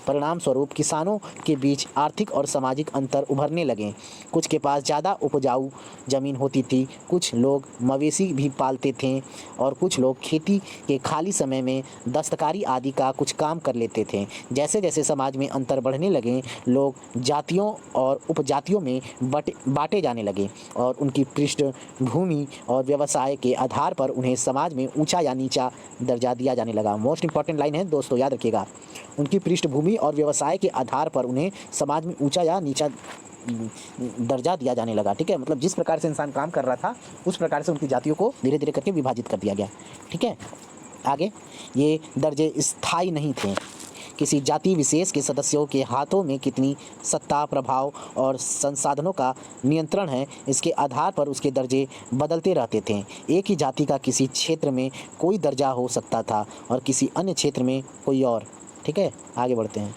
परिणाम स्वरूप किसानों के बीच आर्थिक और सामाजिक अंतर उभरने लगे। कुछ के पास ज़्यादा उपजाऊ ज़मीन होती थी, कुछ लोग मवेशी भी पालते थे और कुछ लोग खेती के खाली समय में दस्तकारी आदि का कुछ काम कर लेते थे। जैसे जैसे समाज में अंतर बढ़ने लगे, लोग जातियों और उपजातियों में बांटे जाने लगे और उनकी पृष्ठभूमि और व्यवसाय के आधार पर उन्हें समाज में ऊंचा या नीचा दर्जा दिया जाने लगा। मोस्ट इंपॉर्टेंट लाइन है दोस्तों, याद रखिएगा। उनकी पृष्ठभूमि और व्यवसाय के आधार पर उन्हें समाज में ऊंचा या नीचा दर्जा दिया जाने लगा। ठीक है, मतलब जिस प्रकार से इंसान काम कर रहा था उस प्रकार से उनकी जातियों को धीरे धीरे करके विभाजित कर दिया गया। ठीक है, आगे, ये दर्जे स्थायी नहीं थे। किसी जाति विशेष के सदस्यों के हाथों में कितनी सत्ता, प्रभाव और संसाधनों का नियंत्रण है, इसके आधार पर उसके दर्जे बदलते रहते थे। एक ही जाति का किसी क्षेत्र में कोई दर्जा हो सकता था और किसी अन्य क्षेत्र में कोई और। ठीक है, आगे बढ़ते हैं।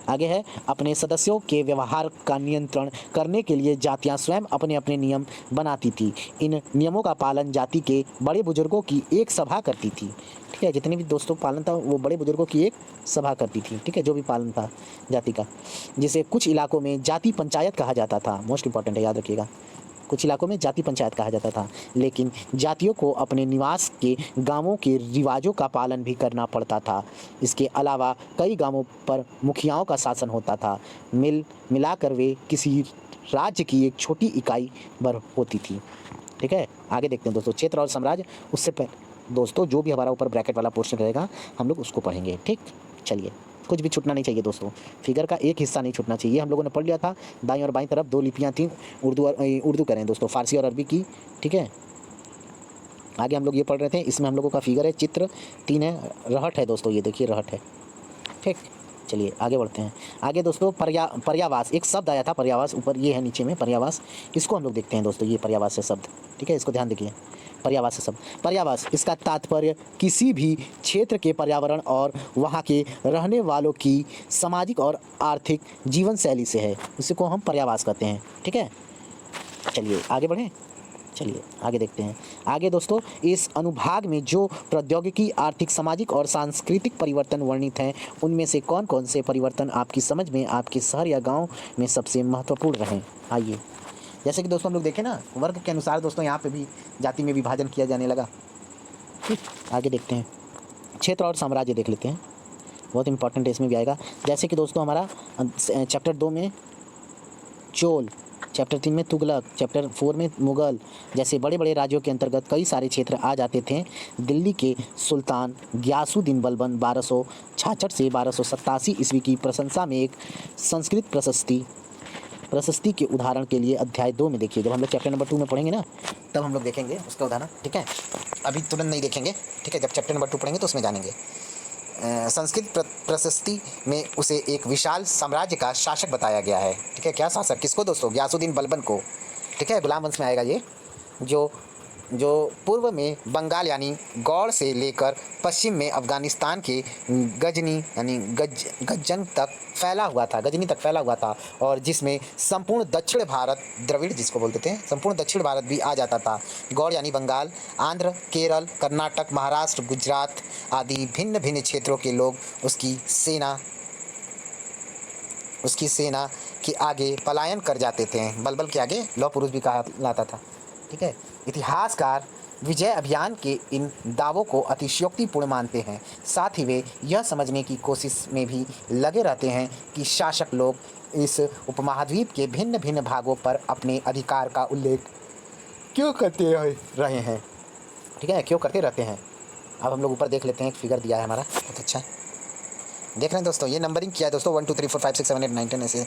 आगे है, अपने सदस्यों के व्यवहार का नियंत्रण करने के लिए जातियां स्वयं अपने अपने नियम बनाती थी। इन नियमों का पालन जाति के बड़े बुजुर्गों की एक सभा करती थी। ठीक है, जितने भी दोस्तों पालन था वो बड़े बुजुर्गों की एक सभा करती थी। ठीक है, जो भी पालन था जाति का, जिसे कुछ इलाकों में जाति पंचायत कहा जाता था। मोस्ट इंपॉर्टेंट है, याद रखिएगा। कुछ इलाकों में जाति पंचायत कहा जाता था, लेकिन जातियों को अपने निवास के गांवों के रिवाजों का पालन भी करना पड़ता था। इसके अलावा कई गांवों पर मुखियाओं का शासन होता था। मिलाकर वे किसी राज्य की एक छोटी इकाई भर होती थी। ठीक है, आगे देखते हैं दोस्तों, क्षेत्र और साम्राज्य। उससे पहले दोस्तों जो भी हमारा ऊपर ब्रैकेट वाला पोर्शन रहेगा हम लोग उसको पढ़ेंगे। ठीक, चलिए, कुछ भी छूटना नहीं चाहिए दोस्तों, फिगर का एक हिस्सा नहीं छूटना चाहिए। हम लोगों ने पढ़ लिया था, दाईं और बाईं तरफ दो लिपियां थी, उर्दू करें दोस्तों, फारसी और अरबी की। ठीक है, आगे हम लोग ये पढ़ रहे थे, इसमें हम लोगों का फिगर है, चित्र 3 है, रहट है दोस्तों, ये देखिए रहट है। ठीक, चलिए आगे बढ़ते हैं। आगे दोस्तों पर्यावास, एक शब्द आया था पर्यावास, ऊपर ये है नीचे में पर्यावास, इसको हम लोग देखते हैं दोस्तों, ये पर्यावास है शब्द। ठीक है, इसको ध्यान देखिए। पर्यावास शब्द, पर्यावास इसका तात्पर्य किसी भी क्षेत्र के पर्यावरण और वहाँ के रहने वालों की सामाजिक और आर्थिक जीवन शैली से है, इसी को हम पर्यावास कहते हैं। ठीक है, चलिए आगे बढ़ें। चलिए आगे देखते हैं। आगे दोस्तों, इस अनुभाग में जो प्रौद्योगिकी, आर्थिक, सामाजिक और सांस्कृतिक परिवर्तन वर्णित हैं, उनमें से कौन कौन से परिवर्तन आपकी समझ में आपके शहर या गांव में सबसे महत्वपूर्ण रहे? आइए, जैसे कि दोस्तों हम लोग देखें ना, वर्ग के अनुसार दोस्तों यहाँ पे भी जाति में विभाजन किया जाने लगा। ठीक, आगे देखते हैं। क्षेत्र और साम्राज्य देख लेते हैं, बहुत इंपॉर्टेंट है, इसमें भी आएगा। जैसे कि दोस्तों हमारा चैप्टर 2 में चोल, चैप्टर 3 में तुगलक, चैप्टर 4 में मुगल जैसे बड़े बड़े राज्यों के अंतर्गत कई सारे क्षेत्र आ जाते थे। दिल्ली के सुल्तान गियासुद्दीन बलबन 1266 से 1287 ईस्वी की प्रशंसा में एक संस्कृत प्रशस्ति के उदाहरण के लिए अध्याय 2 में देखिए। जब हम लोग चैप्टर नंबर 2 में पढ़ेंगे ना, तब हम लोग देखेंगे उसका उदाहरण। ठीक है, अभी तुरंत नहीं देखेंगे। ठीक है, जब चैप्टर नंबर 2 पढ़ेंगे तो उसमें जानेंगे। संस्कृत प्रशस्ति में उसे एक विशाल साम्राज्य का शासक बताया गया है। ठीक है, क्या शासक, किसको दोस्तों? गियासुद्दीन बलबन को। ठीक है, गुलाम वंश में आएगा ये, जो पूर्व में बंगाल यानी गौड़ से लेकर पश्चिम में अफ़गानिस्तान के गजनी यानी गजन तक फैला हुआ था, और जिसमें संपूर्ण दक्षिण भारत, द्रविड़ जिसको बोलते थे, संपूर्ण दक्षिण भारत भी आ जाता था। गौड़ यानी बंगाल, आंध्र, केरल, कर्नाटक, महाराष्ट्र, गुजरात आदि भिन्न भिन्न क्षेत्रों के लोग उसकी सेना के आगे पलायन कर जाते थे। बलबल के आगे लौह पुरुष भी कहा जाता था। ठीक है, इतिहासकार विजय अभियान के इन दावों को अतिशयोक्तिपूर्ण मानते हैं। साथ ही वे यह समझने की कोशिश में भी लगे रहते हैं कि शासक लोग इस उपमहाद्वीप के भिन्न भिन्न भागों पर अपने अधिकार का उल्लेख क्यों करते रहे हैं। ठीक है, क्यों करते रहते हैं। अब हम लोग ऊपर देख लेते हैं, एक फिगर दिया है हमारा, बहुत अच्छा देख रहे हैं दोस्तों। ये नंबरिंग किया है दोस्तों, 1 2 3 4 5 6 7 8 9 10 ऐसे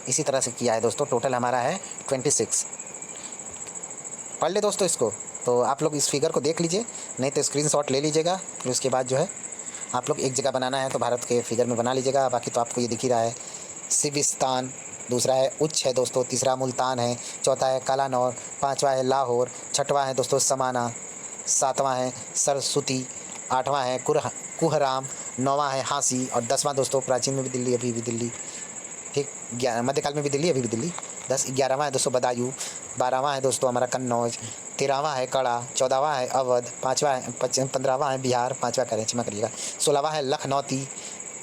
इसी तरह से किया है दोस्तों। टोटल हमारा है 26। पढ़ ले दोस्तों इसको, तो आप लोग इस फिगर को देख लीजिए, नहीं तो स्क्रीनशॉट ले लीजिएगा। फिर उसके बाद जो है आप लोग एक जगह बनाना है तो भारत के फिगर में बना लीजिएगा। बाकी तो आपको ये दिख ही रहा है। सिविस्तान, दूसरा है उच्च है दोस्तों, तीसरा मुल्तान है, चौथा है कालानौर, पाँचवा है लाहौर, छठवां है दोस्तों समाना, सातवां है सरस्वती, आठवां है कुहराम, नौवां है हाँसी, और 10वां दोस्तों प्राचीन में भी दिल्ली, अभी भी दिल्ली। ठीक, मध्यकाल में भी दिल्ली, अभी भी दिल्ली। 11वां है दोस्तों बदायूं, 12वां है दोस्तों हमारा कन्नौज, 13वां है कड़ा, 14वां है अवध, 15वां है बिहार, 5वां करें क्षमा करिएगा, 16वां है लखनौती,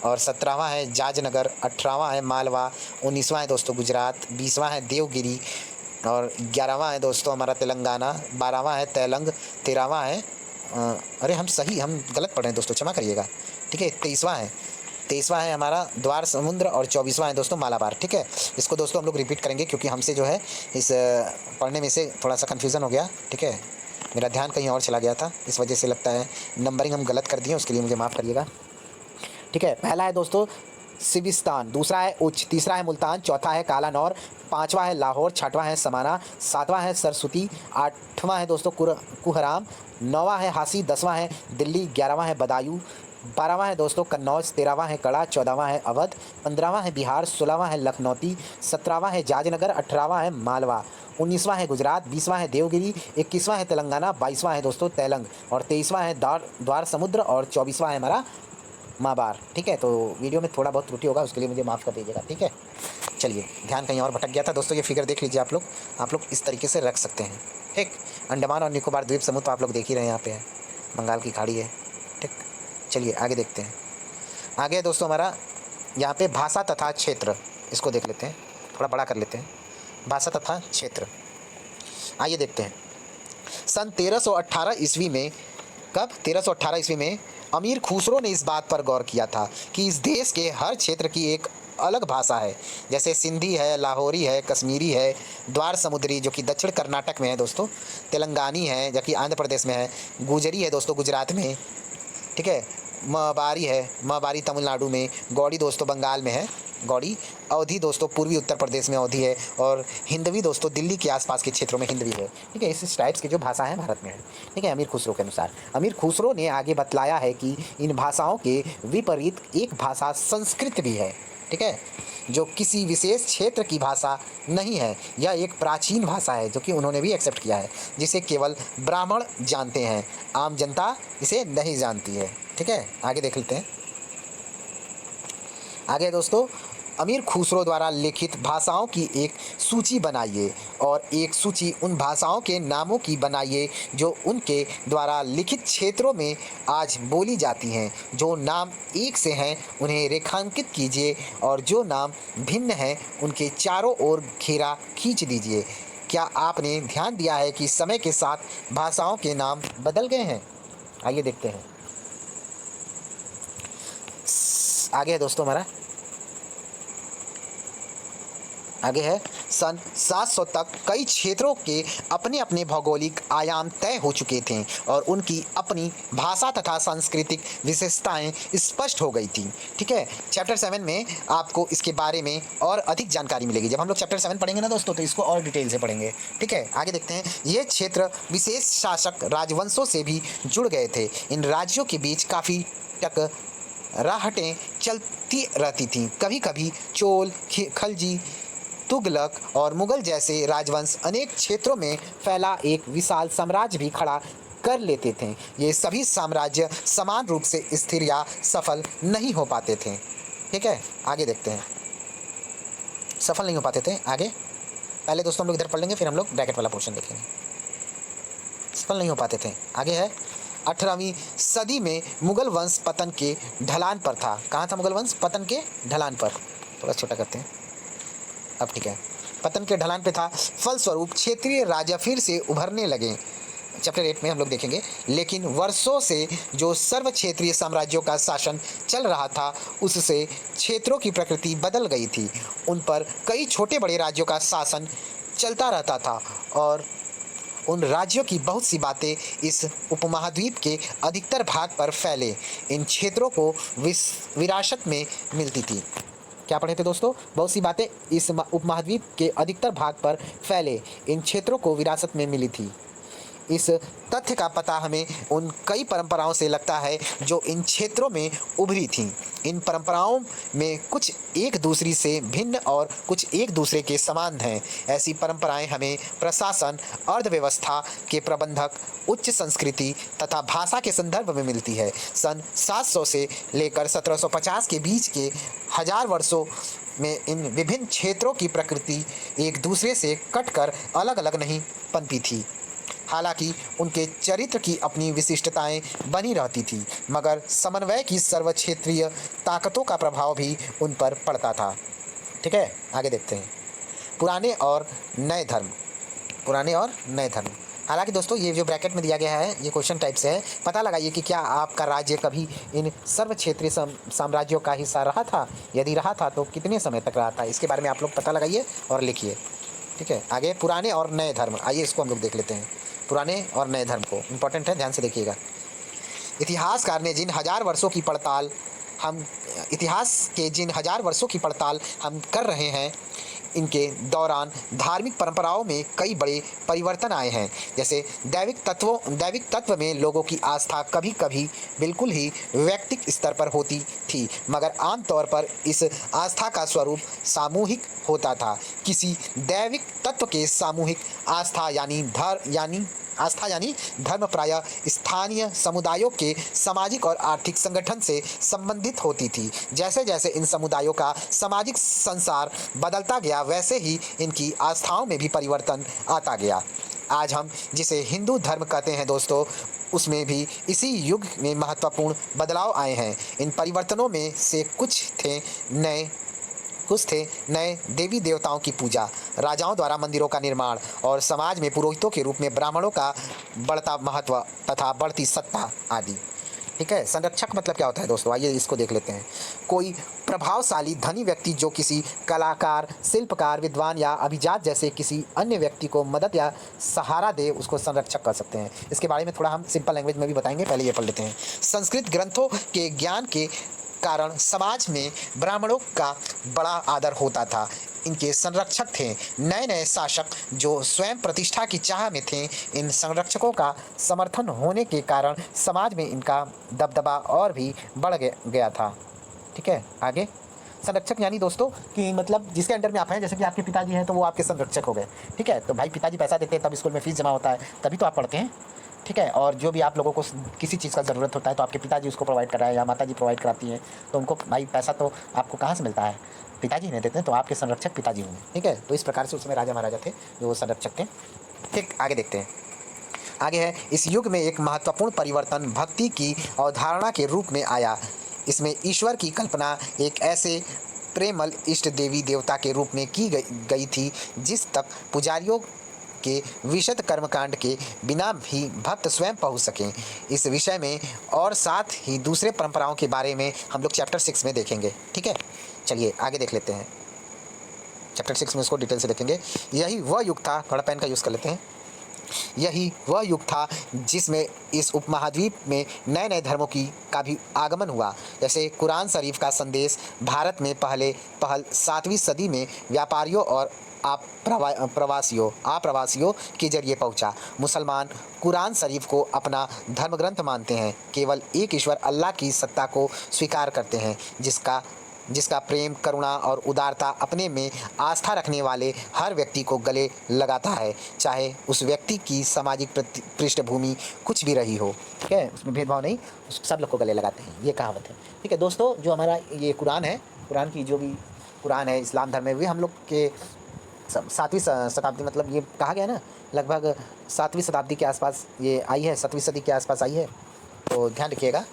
और 17वां है जाजनगर, 18वां है मालवा, 19वां है दोस्तों गुजरात, 20वां है देवगिरी, और 11वां है दोस्तों हमारा तेलंगाना, 12वां है तेलंग, 13वां है अरे हम गलत पढ़ रहे हैं दोस्तों, क्षमा करिएगा। ठीक है, 23वां है हमारा द्वार समुद्र, और 24वां है दोस्तों मालाबार। ठीक है, इसको दोस्तों हम लोग रिपीट करेंगे क्योंकि हमसे जो है इस पढ़ने में से थोड़ा सा कन्फ्यूज़न हो गया। ठीक है, मेरा ध्यान कहीं और चला गया था, इस वजह से लगता है नंबरिंग हम गलत कर दिए, उसके लिए मुझे माफ़ करिएगा। ठीक है, पहला है दोस्तों सिविस्तान, दूसरा है उच्च, तीसरा है मुल्तान, चौथा है कालानौर, पाँचवा है लाहौर, छठवां है समाना, सातवां है सरस्वती, आठवां है दोस्तों कुहराम, नौवां है हाँसी, 10वां है दिल्ली, 11वां है बदायूं, 12वां है दोस्तों कन्नौज, 13वां है कड़ा, 14वां है अवध, 15वां है बिहार, 16वां है लखनौती, 17वां है जाजनगर, 18वां है मालवा, 19वां है गुजरात, 20वां है देवगिरी, 21वां है तेलंगाना, 22वां है दोस्तों तेलंग, और 23वां है द्वार समुद्र, और 24वां है हमारा माबार। ठीक है, तो वीडियो में थोड़ा बहुत त्रुटि होगा, उसके लिए मुझे माफ़ कर दीजिएगा। ठीक है, चलिए, ध्यान कहीं और भटक गया था दोस्तों। ये फिगर देख लीजिए आप लोग इस तरीके से रख सकते हैं। ठीक, अंडमान और निकोबार द्वीप समूह तो आप लोग देख ही रहे हैं, यहाँ पे है, बंगाल की खाड़ी है। ठीक, चलिए आगे देखते हैं। आगे दोस्तों हमारा यहाँ पे भाषा तथा क्षेत्र, इसको देख लेते हैं, थोड़ा बड़ा कर लेते हैं। भाषा तथा क्षेत्र, आइए देखते हैं। सन 1318 ईस्वी में, कब? 1318 ईस्वी में अमीर खुसरो ने इस बात पर गौर किया था कि इस देश के हर क्षेत्र की एक अलग भाषा है। जैसे सिंधी है, लाहौरी है, कश्मीरी है, द्वार समुद्री जो कि दक्षिण कर्नाटक में है दोस्तों, तेलंगानी है जो कि आंध्र प्रदेश में है, गुजरी है दोस्तों गुजरात में। ठीक है, महाबारी तमिलनाडु में, गौड़ी दोस्तों बंगाल में है, गौड़ी, अवधी दोस्तों पूर्वी उत्तर प्रदेश में अवधी है, और हिंदवी दोस्तों दिल्ली के आसपास के क्षेत्रों में हिंदवी है। ठीक है, इस टाइप्स की जो भाषा है भारत में है। ठीक है, अमीर खुसरो के अनुसार, अमीर खुसरो ने आगे बतलाया है कि इन भाषाओं के विपरीत एक भाषा संस्कृत भी है। ठीक है, जो किसी विशेष क्षेत्र की भाषा नहीं है। यह एक प्राचीन भाषा है, जो कि उन्होंने भी एक्सेप्ट किया है, जिसे केवल ब्राह्मण जानते हैं, आम जनता इसे नहीं जानती है। ठीक है, आगे देख लेते हैं। आगे दोस्तों, अमीर खुसरो द्वारा लिखित भाषाओं की एक सूची बनाइए और एक सूची उन भाषाओं के नामों की बनाइए जो उनके द्वारा लिखित क्षेत्रों में आज बोली जाती हैं। जो नाम एक से हैं उन्हें रेखांकित कीजिए और जो नाम भिन्न हैं उनके चारों ओर घेरा खींच दीजिए। क्या आपने ध्यान दिया है कि समय के साथ भाषाओं के नाम बदल गए हैं? आइए देखते हैं। आगे है दोस्तों हमारा, आगे है सन 700 तक कई क्षेत्रों के अपने अपने भौगोलिक आयाम तय हो चुके थे और उनकी अपनी भाषा तथा सांस्कृतिक विशेषताएं स्पष्ट हो गई थी। ठीक है, चैप्टर 7 में आपको इसके बारे में और अधिक जानकारी मिलेगी। जब हम लोग चैप्टर 7 पढ़ेंगे ना दोस्तों, तो इसको और डिटेल से पढ़ेंगे। ठीक है, आगे देखते हैं। ये क्षेत्र विशेष शासक राजवंशों से भी जुड़ गए थे। इन राज्यों के बीच काफ़ी टकराहटें चलती रहती थीं। कभी कभी चोल, खलजी, तुगलक और मुगल जैसे राजवंश अनेक क्षेत्रों में फैला एक विशाल साम्राज्य भी खड़ा कर लेते थे। ये सभी साम्राज्य समान रूप से स्थिर या सफल नहीं हो पाते थे। ठीक है, आगे देखते हैं। सफल नहीं हो पाते थे। आगे पहले दोस्तों हम लोग इधर पढ़ लेंगे, फिर हम लोग ब्रैकेट वाला पोर्शन देखेंगे। सफल नहीं हो पाते थे। आगे है 18वीं सदी में मुगल वंश पतन के ढलान पर था। कहाँ था मुगल वंश? पतन के ढलान पर। थोड़ा छोटा करते हैं अब। ठीक है, पतन के ढलान पे था। फलस्वरूप क्षेत्रीय राजा फिर से उभरने लगे। चैप्टर 8 में हम लोग देखेंगे। लेकिन वर्षों से जो सर्व क्षेत्रीय साम्राज्यों का शासन चल रहा था, उससे क्षेत्रों की प्रकृति बदल गई थी। उन पर कई छोटे बड़े राज्यों का शासन चलता रहता था और उन राज्यों की बहुत सी बातें इस उपमहाद्वीप के अधिकतर भाग पर फैले इन क्षेत्रों को विरासत में मिलती थी। क्या पढ़े थे दोस्तों? बहुत सी बातें इस उपमहाद्वीप के अधिकतर भाग पर फैले इन क्षेत्रों को विरासत में मिली थी। इस तथ्य का पता हमें उन कई परंपराओं से लगता है जो इन क्षेत्रों में उभरी थीं। इन परंपराओं में कुछ एक दूसरी से भिन्न और कुछ एक दूसरे के समान हैं। ऐसी परंपराएं हमें प्रशासन, अर्थव्यवस्था के प्रबंधक, उच्च संस्कृति तथा भाषा के संदर्भ में मिलती है। सन 700 से लेकर 1750 के बीच के 1000 वर्षों में इन विभिन्न क्षेत्रों की प्रकृति एक दूसरे से कटकर अलग अलग नहीं पनपी थी। हालांकि उनके चरित्र की अपनी विशिष्टताएं बनी रहती थी, मगर समन्वय की सर्व क्षेत्रीय ताकतों का प्रभाव भी उन पर पड़ता था। ठीक है, आगे देखते हैं। पुराने और नए धर्म। पुराने और नए धर्म। हालांकि दोस्तों ये जो ब्रैकेट में दिया गया है ये क्वेश्चन टाइप से है। पता लगाइए कि क्या आपका राज्य कभी इन सर्व क्षेत्रीय साम्राज्यों का हिस्सा रहा था? यदि रहा था तो कितने समय तक रहा था? इसके बारे में आप लोग पता लगाइए और लिखिए। ठीक है, आगे पुराने और नए धर्म। आइए इसको हम लोग देख लेते हैं। पुराने और नए धर्म को इम्पोर्टेंट है, ध्यान से देखिएगा। इतिहास के जिन हजार वर्षों की पड़ताल हम कर रहे हैं, इनके दौरान धार्मिक परंपराओं में कई बड़े परिवर्तन आए हैं। जैसे दैविक तत्व में लोगों की आस्था कभी कभी बिल्कुल ही वैयक्तिक स्तर पर होती थी, मगर आमतौर पर इस आस्था का स्वरूप सामूहिक होता था। किसी दैविक तत्व के सामूहिक आस्था यानी धर्म प्रायः स्थानीय समुदायों के सामाजिक और आर्थिक संगठन से संबंधित होती थी। जैसे जैसे इन समुदायों का सामाजिक संसार बदलता गया, वैसे ही इनकी आस्थाओं में भी परिवर्तन आता गया। आज हम जिसे हिंदू धर्म कहते हैं दोस्तों, उसमें भी इसी युग में महत्वपूर्ण बदलाव आए हैं। इन परिवर्तनों में से कुछ थे नए देवी देवताओं की पूजा, राजाओं द्वारा मंदिरों का निर्माण और समाज में पुरोहितों के रूप में ब्राह्मणों का बढ़ता महत्व तथा बढ़ती सत्ता आदि। ठीक है, संरक्षक मतलब क्या होता है दोस्तों? आइए इसको देख लेते हैं। कोई प्रभावशाली धनी व्यक्ति जो किसी कलाकार, शिल्पकार, विद्वान या अभिजात जैसे किसी अन्य व्यक्ति को मदद या सहारा दे, उसको संरक्षक कर सकते हैं। इसके बारे में थोड़ा हम सिंपल लैंग्वेज में भी बताएंगे, पहले ये पढ़ लेते हैं। संस्कृत ग्रंथों के ज्ञान के कारण समाज में ब्राह्मणों का बड़ा आदर होता था। इनके संरक्षक थे नए नए शासक जो स्वयं प्रतिष्ठा की चाह में थे। इन संरक्षकों का समर्थन होने के कारण समाज में इनका दबदबा और भी बढ़ गया था। ठीक है, आगे संरक्षक यानी दोस्तों कि मतलब जिसके अंडर में आप हैं, जैसे कि आपके पिताजी हैं तो वो आपके संरक्षक हो गए, ठीक है। तो भाई पिताजी पैसा देते हैं तब स्कूल में फ़ीस जमा होता है, तभी तो आप पढ़ते हैं, ठीक है। और जो भी आप लोगों को किसी चीज़ का ज़रूरत होता है तो आपके पिताजी उसको प्रोवाइड कराए या माताजी प्रोवाइड कराती हैं, तो उनको भाई पैसा तो आपको कहाँ से मिलता है, पिताजी नहीं देते हैं, तो आपके संरक्षक पिताजी होंगे, ठीक है। तो इस प्रकार से उसमें राजा महाराजा थे जो संरक्षक थे। ठीक, आगे देखते हैं। आगे है, इस युग में एक महत्वपूर्ण परिवर्तन भक्ति की अवधारणा के रूप में आया। इसमें ईश्वर की कल्पना एक ऐसे प्रेमल इष्ट देवी देवता के रूप में की गई थी जिस तक पुजारियों के विशद कर्मकांड के बिना भी भक्त स्वयं पहुंच सकें। इस विषय में और साथ ही दूसरे परंपराओं के बारे में हम लोग चैप्टर 6 में देखेंगे, ठीक है। चलिए आगे देख लेते हैं, चैप्टर 6 में इसको डिटेल से देखेंगे। यही वह युग था, थोड़ा पेन का यूज़ कर लेते हैं। यही वह युग था जिसमें इस उपमहाद्वीप में नए नए धर्मों का भी आगमन हुआ। जैसे कुरान शरीफ का संदेश भारत में पहल 7वीं सदी में व्यापारियों और आप्रवासियों के जरिए पहुंचा। मुसलमान कुरान शरीफ को अपना धर्म ग्रंथ मानते हैं, केवल एक ईश्वर अल्लाह की सत्ता को स्वीकार करते हैं, जिसका प्रेम, करुणा और उदारता अपने में आस्था रखने वाले हर व्यक्ति को गले लगाता है, चाहे उस व्यक्ति की सामाजिक पृष्ठभूमि कुछ भी रही हो, ठीक है। उसमें भेदभाव नहीं, सब लोग को गले लगाते हैं, ये कहावत है, ठीक है। दोस्तों जो हमारा ये कुरान है, कुरान की जो भी कुरान है इस्लाम धर्म में, वे हम लोग के 7वीं शताब्दी, मतलब ये कहा गया ना लगभग 7वीं शताब्दी के आसपास ये आई है, 7वीं सदी के आसपास आई है, तो ध्यान रखिएगा।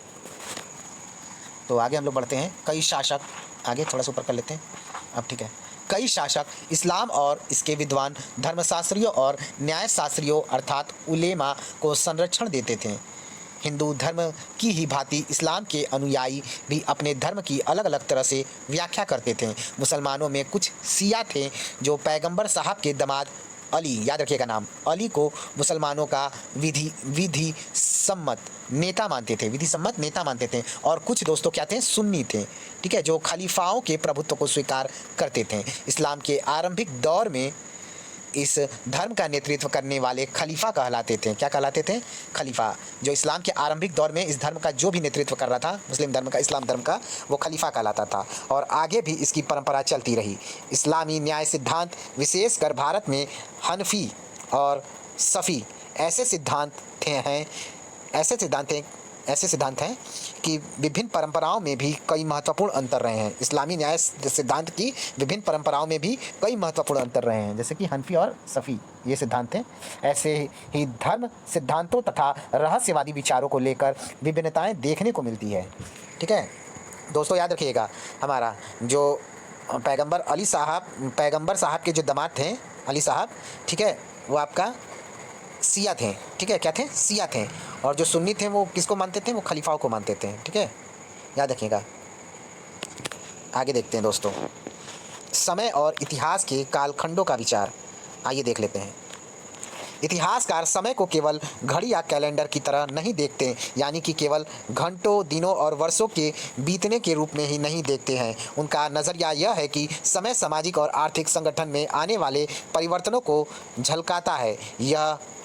तो आगे हम लोग बढ़ते हैं। कई शासक, आगे थोड़ा सा ऊपर कर लेते हैं अब, ठीक है। कई शासक इस्लाम और इसके विद्वान धर्मशास्त्रियों और न्यायशास्त्रियों अर्थात उलेमा को संरक्षण देते थे। हिंदू धर्म की ही भांति इस्लाम के अनुयायी भी अपने धर्म की अलग अलग तरह से व्याख्या करते थे। मुसलमानों में कुछ शिया थे जो पैगंबर साहब के दामाद अली, याद रखिएगा नाम, अली को मुसलमानों का विधि सम्मत नेता मानते थे। और कुछ दोस्तों क्या थे, सुन्नी थे, ठीक है, जो खलीफाओं के प्रभुत्व को स्वीकार करते थे। इस्लाम के आरंभिक दौर में इस धर्म का नेतृत्व करने वाले खलीफा कहलाते थे। क्या कहलाते थे? खलीफा। जो इस्लाम के आरंभिक दौर में इस धर्म का जो भी नेतृत्व कर रहा था, मुस्लिम धर्म का, इस्लाम धर्म का, वो खलीफा कहलाता था और आगे भी इसकी परंपरा चलती रही। इस्लामी न्याय सिद्धांत विशेषकर भारत में हनफी और सफ़ी ऐसे सिद्धांत हैं कि विभिन्न परंपराओं में भी कई महत्वपूर्ण अंतर रहे हैं। इस्लामी न्याय सिद्धांत की विभिन्न परंपराओं में भी कई महत्वपूर्ण अंतर रहे हैं, जैसे कि हनफी और सफ़ी ये सिद्धांत हैं। ऐसे ही धर्म सिद्धांतों तथा रहस्यवादी विचारों को लेकर विभिन्नताएं देखने को मिलती है, ठीक है। दोस्तों याद रखिएगा, हमारा जो पैगंबर साहब के जो दामाद थे अली साहब, ठीक है, वो आपका सिया थे, ठीक है, क्या थे? सिया थे। और जो सुन्नी थे वो किसको मानते थे? वो खलीफाओं को मानते थे, ठीक है, याद रखिएगा। आगे देखते हैं दोस्तों, समय और इतिहास के कालखंडों का विचार, आइए देख लेते हैं। इतिहासकार समय को केवल घड़ी या कैलेंडर की तरह नहीं देखते, यानी कि केवल घंटों, दिनों और वर्षों के बीतने के रूप में ही नहीं देखते हैं। उनका नज़रिया यह है कि समय सामाजिक और आर्थिक संगठन में आने वाले परिवर्तनों को झलकाता है।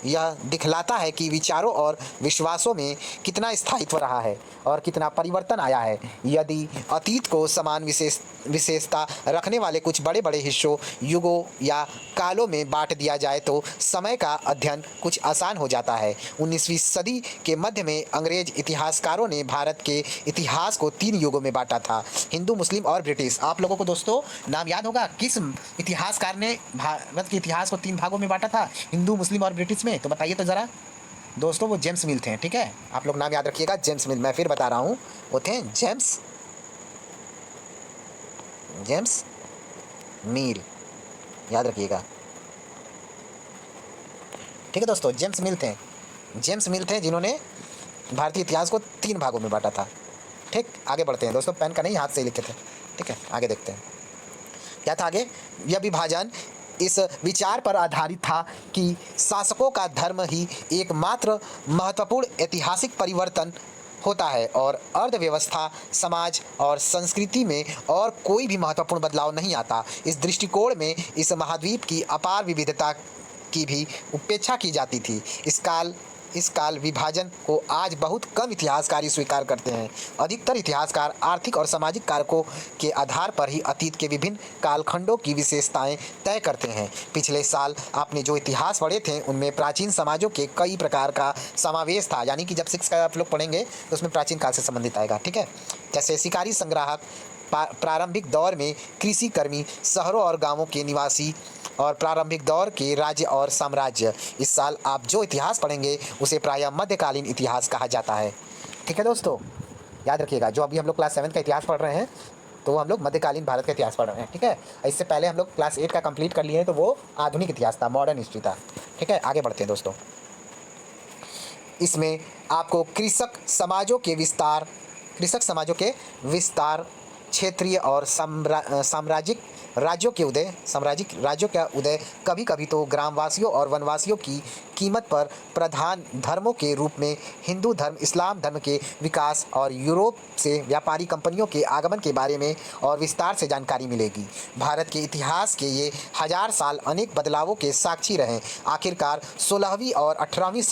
यह दिखलाता है कि विचारों और विश्वासों में कितना स्थायित्व रहा है और कितना परिवर्तन आया है। यदि अतीत को समान विशेषता रखने वाले कुछ बड़े बड़े हिस्सों, युगों या कालों में बांट दिया जाए तो समय का अध्ययन कुछ आसान हो जाता है। 19वीं सदी के मध्य में अंग्रेज इतिहासकारों ने भारत के इतिहास को 3 युगों में बांटा था, हिंदू, मुस्लिम और ब्रिटिश। आप लोगों को दोस्तों नाम याद होगा किस इतिहासकार ने भारत के इतिहास को 3 भागों में बांटा था, हिंदू, मुस्लिम और ब्रिटिश में? तो बताइए तो ज़रा दोस्तों। वो जेम्स मिल थे, ठीक है, आप लोग नाम याद रखिएगा, जेम्स मिल। मैं फिर बता रहा हूँ, वो थे जेम्स मिल, याद रखिएगा, ठीक है दोस्तों। जेम्स मिल थे जिन्होंने भारतीय इतिहास को 3 भागों में बांटा था, ठीक। आगे बढ़ते हैं दोस्तों, पेन का नहीं, हाथ से ही लिखे थे, ठीक है। आगे देखते हैं क्या था आगे। यह विभाजन इस विचार पर आधारित था कि शासकों का धर्म ही एकमात्र महत्वपूर्ण ऐतिहासिक परिवर्तन होता है और अर्थव्यवस्था, समाज और संस्कृति में और कोई भी महत्वपूर्ण बदलाव नहीं आता। इस दृष्टिकोण में इस महाद्वीप की अपार विविधता की भी उपेक्षा की जाती थी। इस काल विभाजन को आज बहुत कम इतिहासकारी स्वीकार करते हैं। अधिकतर इतिहासकार आर्थिक और सामाजिक कारकों के आधार पर ही अतीत के विभिन्न कालखंडों की विशेषताएं तय करते हैं। पिछले साल आपने जो इतिहास पढ़े थे उनमें प्राचीन समाजों के कई प्रकार का समावेश था, यानी कि जब 6 का आप लोग पढ़ेंगे तो उसमें प्राचीन काल से संबंधित आएगा। ठीक है, जैसे शिकारी संग्राहक, प्रारंभिक दौर में कृषि कर्मी, शहरों और गांवों के निवासी और प्रारंभिक दौर के राज्य और साम्राज्य। इस साल आप जो इतिहास पढ़ेंगे उसे प्रायः मध्यकालीन इतिहास कहा जाता है। ठीक है दोस्तों, याद रखिएगा, जो अभी हम लोग क्लास 7 का इतिहास पढ़ रहे हैं तो हम लोग मध्यकालीन भारत का इतिहास पढ़ रहे हैं। ठीक है, इससे पहले हम लोग क्लास 8 का कंप्लीट कर लिए हैं तो वो आधुनिक इतिहास था, मॉडर्न हिस्ट्री था। ठीक है, आगे बढ़ते हैं दोस्तों। इसमें आपको कृषक समाजों के विस्तार, क्षेत्रीय और साम्राज्यिक राज्यों का उदय, कभी कभी तो ग्रामवासियों और वनवासियों की कीमत पर प्रधान धर्मों के रूप में हिंदू धर्म, इस्लाम धर्म के विकास और यूरोप से व्यापारी कंपनियों के आगमन के बारे में और विस्तार से जानकारी मिलेगी। भारत के इतिहास के ये 1000 साल अनेक बदलावों के साक्षी रहे। आखिरकार 16वीं और 18वीं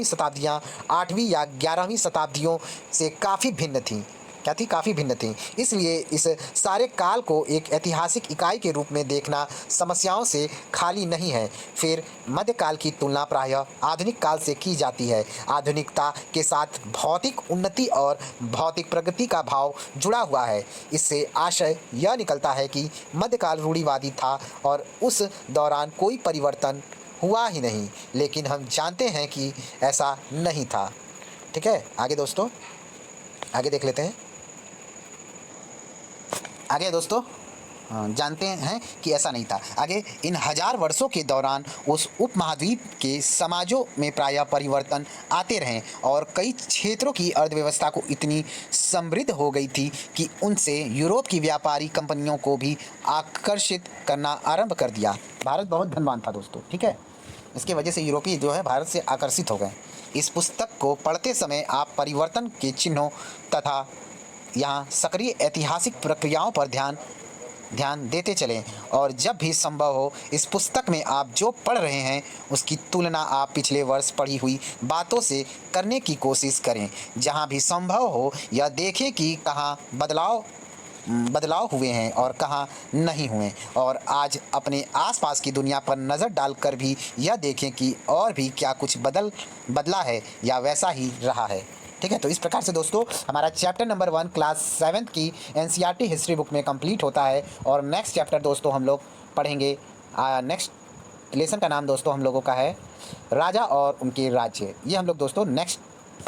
शताब्दियाँ 8वीं या 11वीं शताब्दियों से काफ़ी भिन्न थीं। क्या थी? काफ़ी भिन्न थीं। इसलिए इस सारे काल को एक ऐतिहासिक इकाई के रूप में देखना समस्याओं से खाली नहीं है। फिर मध्यकाल की तुलना प्रायः आधुनिक काल से की जाती है। आधुनिकता के साथ भौतिक उन्नति और भौतिक प्रगति का भाव जुड़ा हुआ है। इससे आशय यह निकलता है कि मध्यकाल रूढ़िवादी था और उस दौरान कोई परिवर्तन हुआ ही नहीं, लेकिन हम जानते हैं कि ऐसा नहीं था। ठीक है, आगे दोस्तों, आगे देख लेते हैं। आगे दोस्तों जानते हैं कि ऐसा नहीं था। आगे, इन 1000 वर्षों के दौरान उस उपमहाद्वीप के समाजों में प्रायः परिवर्तन आते रहे और कई क्षेत्रों की अर्थव्यवस्था को इतनी समृद्ध हो गई थी कि उनसे यूरोप की व्यापारी कंपनियों को भी आकर्षित करना आरंभ कर दिया। भारत बहुत धनवान था दोस्तों। ठीक है, इसकी वजह से यूरोपीय जो है भारत से आकर्षित हो गए। इस पुस्तक को पढ़ते समय आप परिवर्तन के चिन्हों तथा यहाँ सक्रिय ऐतिहासिक प्रक्रियाओं पर ध्यान देते चलें और जब भी संभव हो इस पुस्तक में आप जो पढ़ रहे हैं उसकी तुलना आप पिछले वर्ष पढ़ी हुई बातों से करने की कोशिश करें। जहाँ भी संभव हो यह देखें कि कहाँ बदलाव हुए हैं और कहाँ नहीं हुए, और आज अपने आसपास की दुनिया पर नज़र डालकर भी यह देखें कि और भी क्या कुछ बदला है या वैसा ही रहा है। ठीक है, तो इस प्रकार से दोस्तों हमारा चैप्टर नंबर 1 क्लास 7 की एनसीईआरटी हिस्ट्री बुक में कंप्लीट होता है। और नेक्स्ट चैप्टर दोस्तों हम लोग पढ़ेंगे, नेक्स्ट लेसन का नाम दोस्तों हम लोगों का है राजा और उनके राज्य। ये हम लोग दोस्तों नेक्स्ट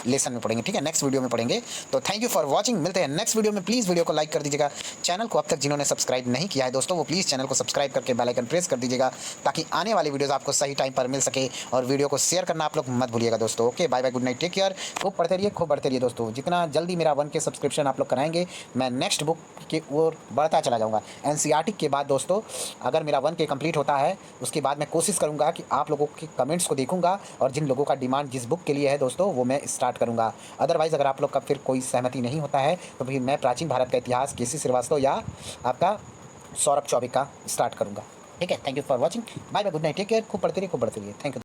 लेसन में पढ़ेंगे। ठीक है, नेक्स्ट वीडियो में पढ़ेंगे। तो थैंक यू फॉर वॉचिंग, मिलते हैं नेक्स्ट वीडियो में। प्लीज़ वीडियो को लाइक कर दीजिएगा। चैनल को अब तक जिन्होंने सब्सक्राइब नहीं किया है दोस्तों वो प्लीज़ चैनल को सब्सक्राइब करके बेल आइकन प्रेस कर दीजिएगा ताकि आने वाली वीडियोस आपको सही टाइम पर मिल सके। और वीडियो को शेयर करना आप लोग मत भूलिएगा दोस्तों। Okay, bye bye, good night, take care. खूब पढ़ते रहिए, खूब बढ़ते रहिए दोस्तों। जितना जल्दी मेरा 1K सब्सक्रिप्शन आप लोग कराएंगे मैं नेक्स्ट बुक की ओर बढ़ता चला जाऊँगा। एनसीईआरटी के बाद दोस्तों अगर मेरा 1K कंप्लीट होता है उसके बाद मैं कोशिश करूँगा कि आप लोगों के कमेंट्स को देखूँगा और जिन लोगों का डिमांड जिस बुक के लिए है दोस्तों वो मैं स्टार्ट करूँगा। अदरवाइज़ अगर आप लोग का फिर कोई सहमति नहीं होता है तो फिर मैं प्राचीन भारत का इतिहास केसी श्रीवास्तव या आपका सौरभ चौबे का स्टार्ट करूँगा। ठीक है, thank you for watching, bye bye, good night, take care. खूब पढ़ते रहिए, खूब बढ़ते रहिए। Thank you.